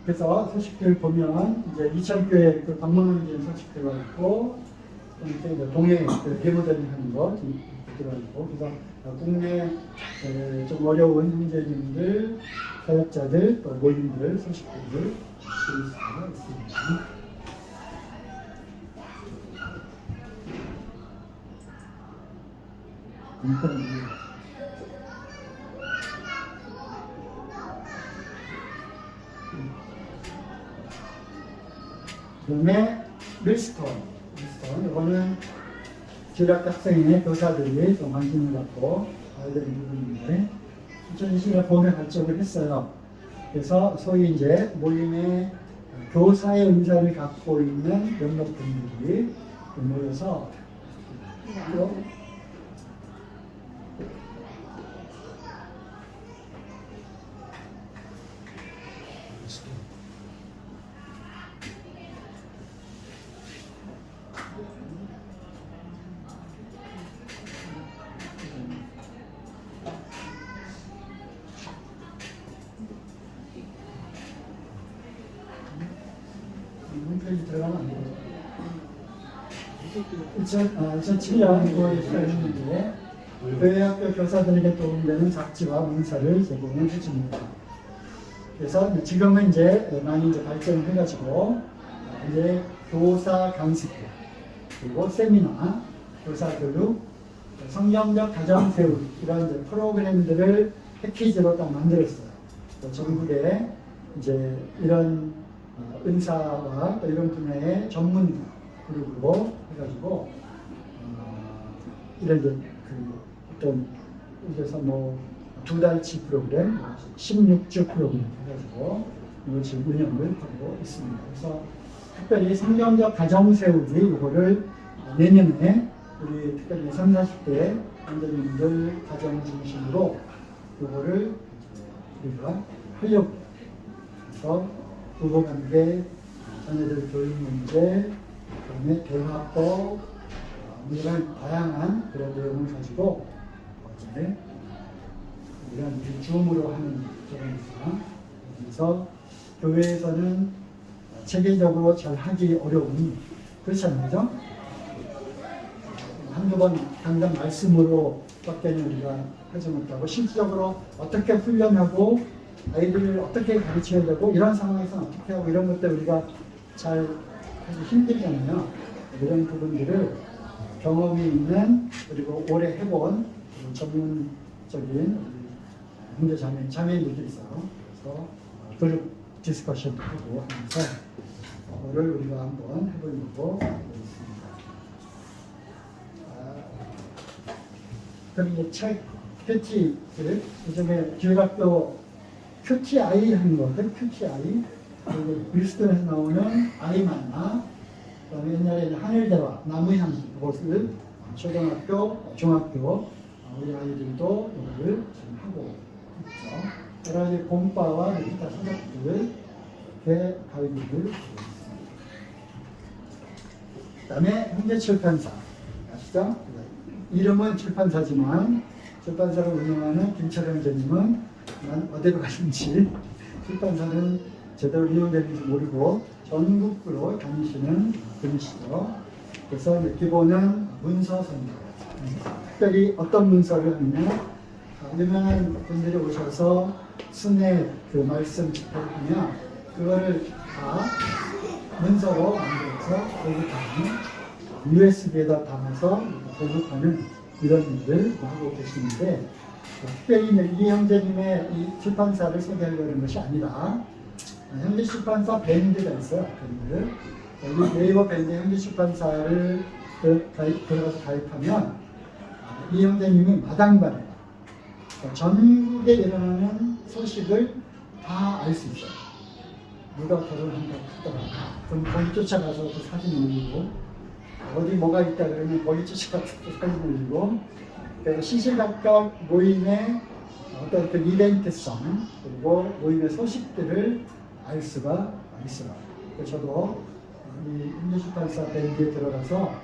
그래서 소식들 보면 이제 이천교회 그 방문하는 소식들가 있고 이제 동해 그 리모델링 하는 거 들어가 있고 그래서 국내 좀 어려운 형제님들, 사역자들, 또 모임들 소식들을 볼 수가 있습니다. 그런 이유. 그다음에 밀스톤. 이거는 지역 학생의 교사들이 좀 관심을 갖고 알게 된 부분인데 2020년에 봄에 발족을 했어요. 그래서 소위 이제 모임의 교사의 은사를 갖고 있는 몇몇 분들이 모여서 또 홈페이지 들어가면 안 돼요. 2007년 9월에 시작했는데 교회학교 교사들에게 도움되는 잡지와 문서를 제공을 해줍니다. 그래서 지금은 이제 많이 이제 발전을 해가지고 이제 교사 강습 그리고 세미나, 교사 교육, 성경적 가정 세우기 이런 이제 프로그램들을 패키지로 딱 만들었어요. 전국에 이제 이런 은사와 또 이런 분야의 전문 그룹으로 해가지고 이런 이제 그 어떤 그래서 뭐 2달치 프로그램, 16주 프로그램 해가지고 이걸 지금 운영을 하고 있습니다. 그래서 특별히 성경적 가정 세우기 이거를 내년에 우리 특별히 30, 40대 원장님들 가정 중심으로 이거를 우리가 하려고 해서 부부관계, 자녀들 교육 문제, 그다음에 대화법, 이런 다양한 그런 내용을 가지고 이제 이런 줌으로 하는 저런 그래서 교회에서는 체계적으로 잘 하기 어려운 그렇지 않나요? 한두 번 당장 말씀으로 밖에는 우리가 하지 못하고 실질적으로 어떻게 훈련하고 아이들을 어떻게 가르쳐야 되고 이런 상황에서는 어떻게 하고 이런 것들 우리가 잘 하기 힘들잖아요. 이런 부분들을 경험이 있는 그리고 오래 해본 전문적인 형제 자매들이 있어요. 그래서 그룹 디스커션도 하고 하면서 그거를 우리가 한번 해보려고 있습니다. 그럼 이제 책 큐티를 요즘에 교육학교 QTI 하는 거거든. QTI. 그리고 밀스톤에서 나오는 아이 만나. 그다음에 옛날에 하늘대화, 나무향기 그것을 초등학교, 중학교 우리 아이들도 이거를 지금 하고 있죠. 여러 가지 공과와 기타 서적들을 이렇게 가이드를 하고 있습니다. 그다음에 현대출판사 아시죠? 이름은 출판사지만 출판사를 운영하는 김철영 선생님은 난 어디로 가는지 출판사는 제대로 이용되는지 모르고 전국으로 다니시는 분이시죠. 그래서 기본은 문서 선교. 특별히 어떤 문서를 하느냐, 유명한 분들이 오셔서 순회 그 말씀 집회를 하면 그거를 다 문서로 만들어서 보급하는 USB에다 담아서 보급하는 이런 일을 하고 계시는데 특별히 이 형제님의 이 출판사를 소개하려는 것이 아니라 현대 출판사 밴드가 있어요. 밴드. 이 네이버 밴드 현대 출판사를 들어가서 가입하면 이 형제님이 마당발에 전국에 일어나는 소식을 다 알 수 있어요. 누가 결혼한다고 하더라. 그럼 거기 쫓아가서 그 사진 올리고 어디 뭐가 있다 그러면 거기 쫓아가서 그 사진 올리고 그래서 시시각각 모임의 어떤 그 이벤트성 그리고 모임의 소식들을 알 수가 있어요. 그래서 저도 이 현대출판사 밴드에 들어가서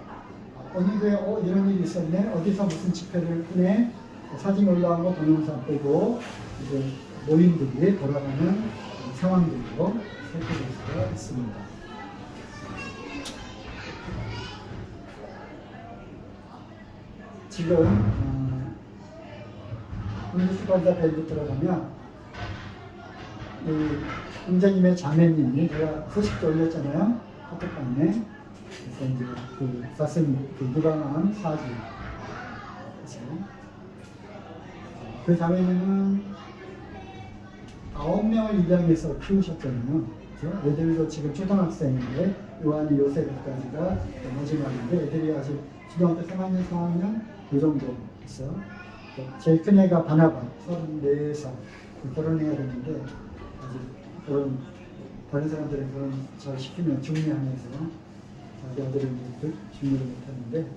어느 교회 이런 일이 있었네, 어디서 무슨 집회를 하네, 사진 올라온 거 동영상 빼고 이제 모임들이 돌아가는 상황들도 살펴볼 수가 있습니다. 지금 현대출판사 밴드 들어가면 이 형제님의 자매님이 제가 소식도 올렸잖아요. 카톡방에. 그래서 이제 그 사슴 그 무방한 사진. 그래서 그 자매님은 9명을 입양해서 키우셨잖아요. 그죠? 애들도 지금 초등학생인데 요한이 요셉까지가 마지막인데 애들이 아직 중학교 3학년, 4학년 이 정도 있어요. 제일 큰 애가 바나바 34살 결혼해야 되는데 아직 결혼 다른 사람들은 결혼 잘 시키면 중매하면서 자기 아들은 중매를 못하는데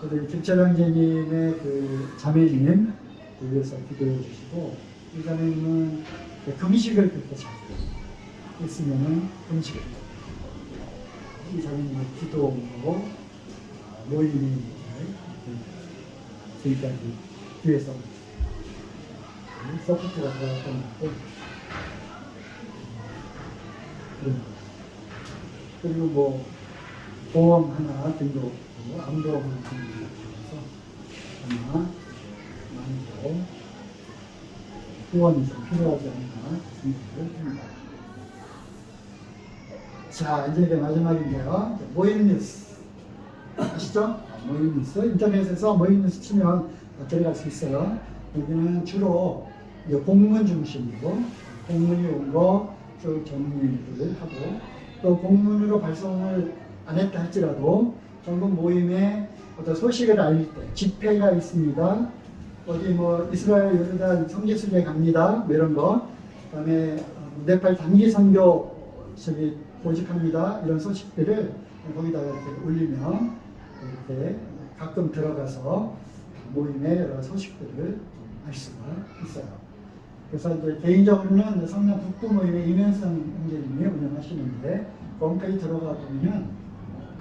그래서 김철 형제님의 그 자매님 위해서 기도해 주시고 이 자매님은 금식을 그렇게 잘 했으면은 금식을 이 자매님의 기도로 모임이 지금까지 뒤에서 서포트가 들어갔던 것 같고 그리고 뭐 보험 하나 등록하고 암보험 하나 등록해서 아마 많이 더 후원이 좀 필요하지 않나 생각을 합니다. 자, 이제 이게 마지막인데요. 모임 뉴스 아시죠? 모임 뉴스 인터넷에서 모임 뉴스 치면 들어갈 수 있어요. 여기는 주로 공문 중심으로 공문이 온 거 쭉 정리를 하고 또 공문으로 발송을 안 했다 할지라도 전국 모임에 어떤 소식을 알릴 때 집회가 있습니다. 어디 뭐 이스라엘 요르단 성지순례 갑니다. 뭐 이런 거. 그다음에 네팔 단기 선교식이 모집합니다. 이런 소식들을 거기다가 이렇게 올리면 이렇게 가끔 들어가서 모임의 여러 소식들을 알 수가 있어요. 그래서 이제 개인적으로는 성남 북부 모임의 이면성 형제님이 운영하시는데 홈페이지 들어가 보면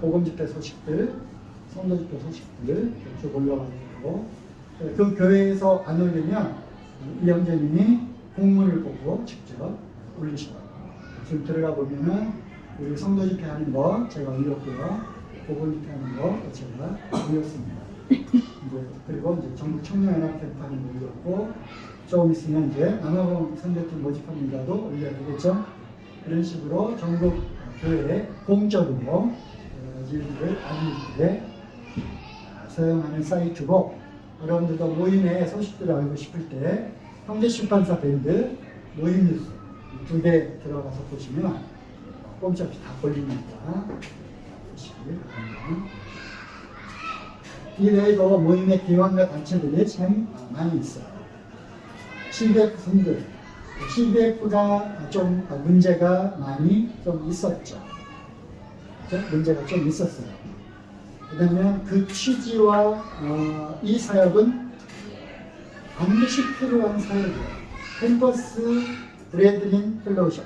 복음 집회 소식들, 성도 집회 소식들 쭉 올라가고 그 교회에서 안 올리면 이 형제님이 공문을 보고 직접 올리셔요. 지금 들어가 보면은 우리 성도 집회 하는 거 제가 올렸고요. 복음 집회 하는 거 제가 올렸습니다. 그리고 이제 전국 청년연합 캠프 하는 거 올렸고 조금 있으면 이제 남아공 선교팀 모집합니다도 올려야 되겠죠. 이런 식으로 전국 교회에 공적으로 일들을 알릴 때 사용하는 사이트고 여러분들도 모임의 소식들을 알고 싶을 때 형제출판사 밴드 모임 뉴스 2개 들어가서 보시면 꼼짝없이 다 걸리니까 보시기 바랍니다. 이 외에도 모임의 기관과 단체들이 참 많이 있어요. CBF 선들, CBF가 좀 문제가 많이 좀 있었죠. 문제가 좀 있었어요. 그다음에 그 취지와 이 사역은 반드시 필요한 사역이에요. 캠퍼스 브레드린 펠로우십.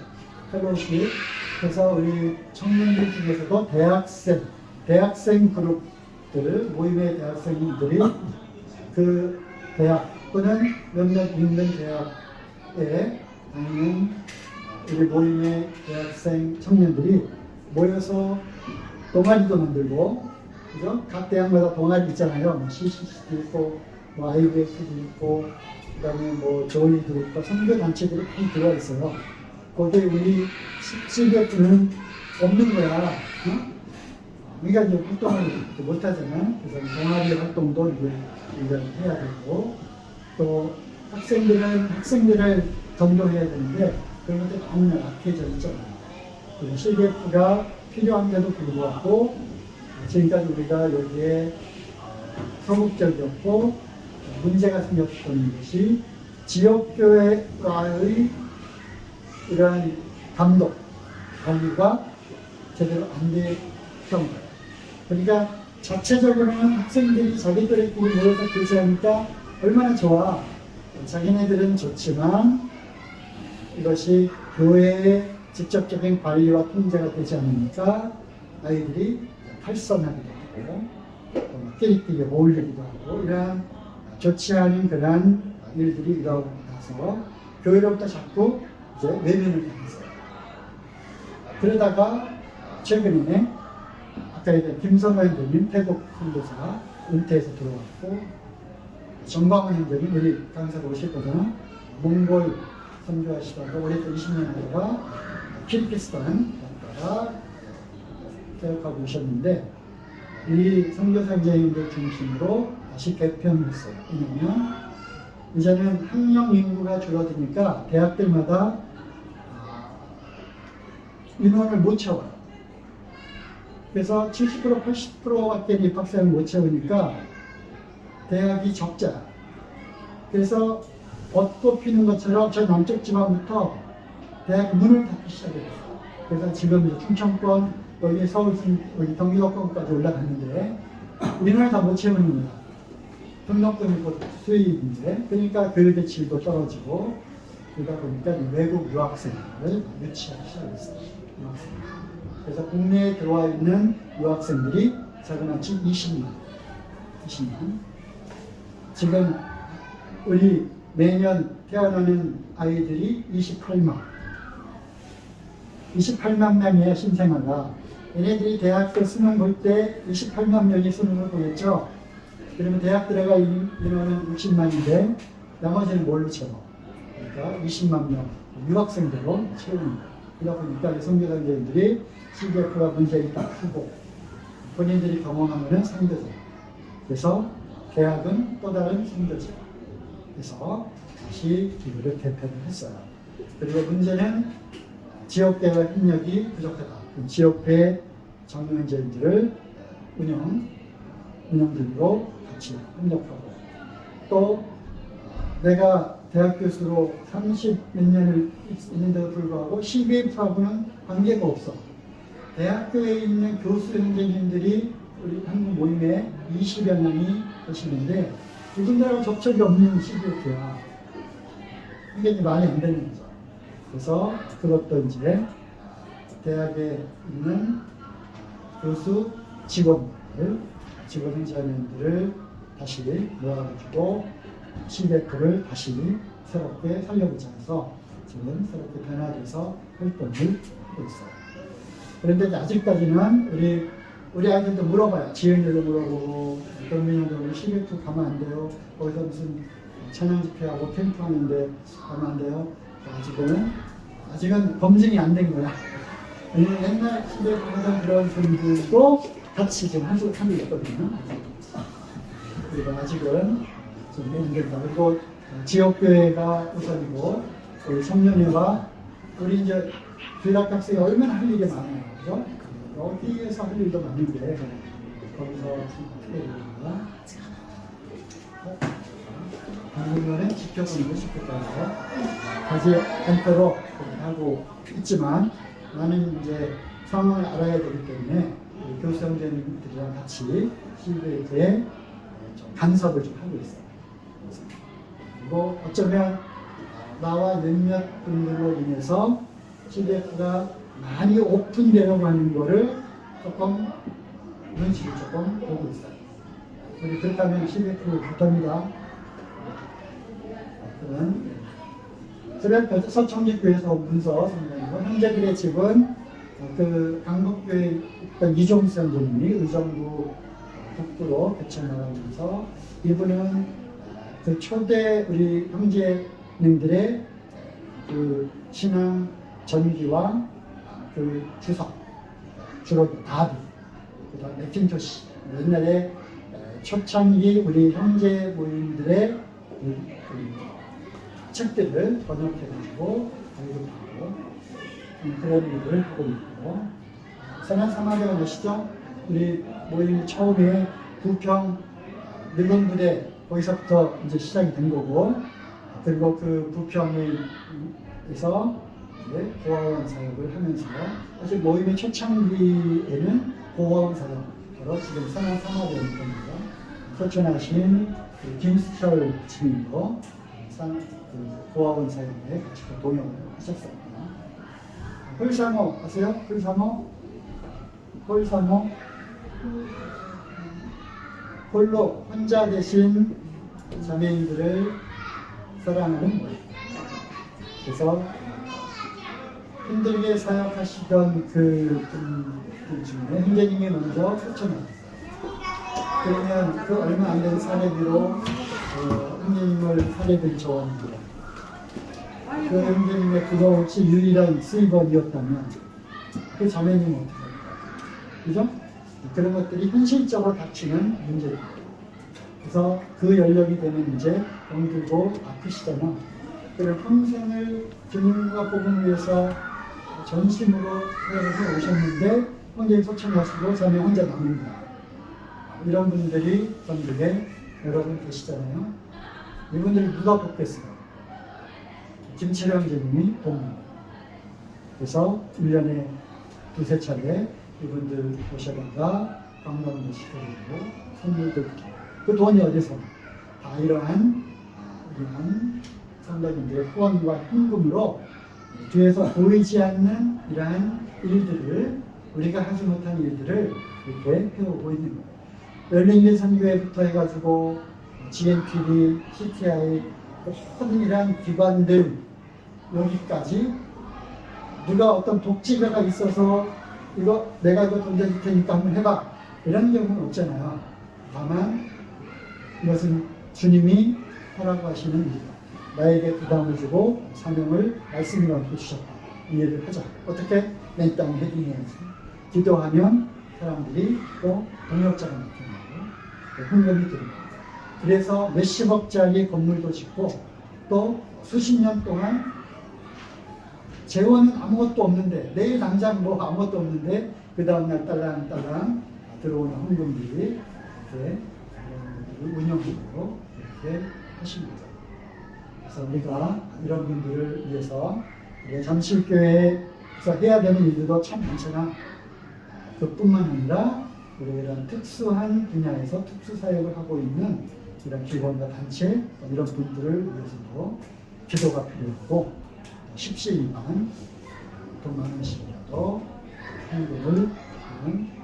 그래서 우리 청년들 중에서도 대학생 그룹들, 모임의 대학생들이 그 대학 또는 몇몇 있는 대학에 다니는 우리 모임의 대학생 청년들이 모여서 동아리도 만들고, 그죠? 각 대학마다 동아리 있잖아요. 뭐 CCC도 있고, 뭐 IBF도 있고, 그 다음에 뭐 조이도 있고, 선교단체들이 많이 들어와 있어요. 거기에 우리 CBF는 없는 거야. 우리가 이제 활동을 못하잖아. 그래서 동아리 활동도 우리가 해야 되고, 또 학생들을 전도해야 되는데, 그런 것들이 너무 약해져 있잖아요. CBF가 필요한데도 불구하고, 지금까지 우리가 여기에 소극적이었고, 문제가 생겼던 것이 지역교회와의 이러한 감독, 관리가 제대로 안 됐던 거예요. 그러니까 자체적으로는 학생들이 자기들끼리 모여서 교제하니까 얼마나 좋아. 자기네들은 좋지만 이것이 교회의 직접적인 관리와 통제가 되지 않으니까 아이들이 탈선하기도 하고 끼리끼리 어울리기도 하고 이러한 좋지 않은 그러한 일들이 일어나서 교회로부터 자꾸 이제 외면을 당했어요. 그러다가 최근에 아까 얘기한 김성호 형제님 태국 선교사 은퇴해서 들어왔고 정광훈 형제님 우리 강사로 오실 거잖아. 몽골 선교하시다가 올해 또 20년 하다가 키르기스탄 갔다가 개혁하고 오셨는데 이 선교사 형제님들 중심으로 다시 개편했어요. 왜냐면 이제는 학령 인구가 줄어드니까 대학들마다 인원을 못 채워요. 그래서 70% 80%밖에 입학생을 못 채우니까 대학이 적자. 그래서 벚꽃 피는 것처럼 저 남쪽 지방부터 대학 문을 닫기 시작했어요. 그래서 지금 이제 충청권, 여기 서울, 여기 경기도권까지 올라갔는데 인원을 다 못 채우는 거야. 등록금이 곧 수입인데, 그러니까 교육의 질도 떨어지고, 그러다 보니까 외국 유학생을 유치하기 시작했어요. 유학생. 그래서 국내에 들어와 있는 유학생들이 적어놓지 20만. 지금 우리 매년 태어나는 아이들이 28만 명이에요, 신생아가. 얘네들이 대학교 수능 볼 때 28만 명이 수능을 보겠죠. 그러면 대학 들어가 인원은 60만인데 나머지는 뭘로 채워? 그러니까 20만 명 유학생들로 채웁니다. 그러다 보니까 성교단계인들이 CDF가 문제가 딱 크고 본인들이 경험하는 상대적. 그래서 대학은 또 다른 상대적. 그래서 다시 이거를 개편을 했어요. 그리고 문제는 지역대와 협력이 부족하다. 지역대 정년제인들을 운영들로 같이 협력하고, 또 내가 대학 교수로 30 몇 년을 있는데도 불구하고 CBF하고는 관계가 없어. 대학교에 있는 교수 형제님들이 우리 한국 모임에 20여 명이 계시는데 이분들하고 접촉이 없는 CBF야. 이게 말이 안 되는 거죠. 그래서 그것도 이제 대학에 있는 교수 직원 형제님들을 다시 모아가지고 CBF를 다시 새롭게 살려보자 해서 지금 새롭게 변화돼서 활동을 하고 있어요. 그런데 아직까지는 우리 아이들도 물어봐요. 지은이도 물어보고, 동민형도 CBF 가면 안 돼요. 거기서 무슨 찬양 집회하고 캠프 하는데 가면 안 돼요. 아직은 검증이 안 된 거야. 옛날 CBF 하던 그런 분들도 같이 지금 하고 있거든요. 그리고 아직은 좀 힘들다. 그리고 지역교회가 우선이고, 우리 청년회가, 우리 이제 귀락학생이 얼마나 할 일이 많아요. 그죠? 어디에서 할 일도 많은데, 거기서 특별히가 한국말은 지켜보는 게 좋겠다 해서 다시 한때로 하고 있지만, 나는 이제 상황을 알아야 되기 때문에 교수 형제님들이랑 같이 CBF에 간섭을 좀 하고 있어요. 그리고 어쩌면 나와 몇몇 분들로 인해서 CBF가 많이 오픈되려고 하는 거를 조금 눈치를 조금 보고 있어요. 우리 그렇다면 CBF 못합니다. 그런 서청립교에서 문서 선생님이고, 형제들의 집은 그 강북교회 있던 이종수 선생님이 의정부 북부로 개척나가면서, 이분은 그 초대 우리 형제님들의 그 신앙 전기와 그 주석, 주로 다비, 그다음 맥킨토시, 옛날에 초창기 우리 형제 모임들의 그 책들을 번역해가지고 발급하고 그런 일을 하고 있고, 선한 사마리아 아시죠? 우리 모임 처음에 부평 늙은 부대 거기서부터 이제 시작이 된 거고, 그리고 그 부평에서 이제 고아원 사역을 하면서, 사실 모임의 초창기에는 고아원 사역으로 지금 선한 사마리아인 겁니다. 소천하신 그 김수철 주님도 고아원 사역에 같이 동역을 하셨습니다. 홀사모 아세요? 홀사모? 홀로 혼자 계신 자매인들을 사랑하는 모임. 그래서 힘들게 사역하시던 그 분들 중에 형제님이 먼저 추천하셨어요. 그러면 그 얼마 안 된 사례비로 형제님을 사례를 줘옵니다. 그 형제님의 그거 혹시 유일한 수입원이었다면 그 자매님은 어떻게 할까요? 그죠? 그런 것들이 현실적으로 닥치는 문제입니다. 그래서 그 연령이 되면 이제 병들고 아프시잖아. 그런 평생을 주님과 복음을 위해서 전심으로 사역을 오셨는데 혼자 소천하시고 자매 혼자 남는 거야. 이런 분들이 전국에 여러 분 계시잖아요. 이분들 누가 돕겠어요? 김철영 제님이 돕니다. 그래서 1년에 두세 차례 이분들 모셔다가 관광도 시켜주고 선물도 드리고 그 돈이 어디서? 다 이러한 성도님들의 후원과 헌금으로 뒤에서 보이지 않는 이러한 일들을 우리가 하지 못한 일들을 이렇게 해오고 있는 거예요. 열린길 선교회부터 해가지고 GNPD, CTI 모든 이러한 기관들 여기까지 누가 어떤 독지가가 있어서 이거 내가 이거 던져줄 테니까 한번 해봐 이런 경우는 없잖아요. 다만 이것은 주님이 하라고 하시는 일이다. 나에게 부담을 주고 사명을 말씀으로 함께 주셨다. 이해를 하자. 어떻게? 맨 땅 헤딩해야지. 기도하면 사람들이 또 동역자가 나타나고 헌금이 들어가고 그래서 몇십억짜리 건물도 짓고 또 수십 년 동안 재원은 아무것도 없는데 내일 당장 뭐 아무것도 없는데 그 다음날 딸랑딸랑 들어오는 헌금들이 이렇게 운영하고 이렇게 하십니다. 그래서 우리가 이런 분들을 위해서 잠실교회에서 해야 되는 일들도 참 많잖아. 그뿐만 아니라 우리 이런 특수한 분야에서 특수 사역을 하고 있는 이런 기관과 단체 이런 분들을 위해서도 기도가 필요하고 십시일반 돈 많으시더라도 헌금을 하는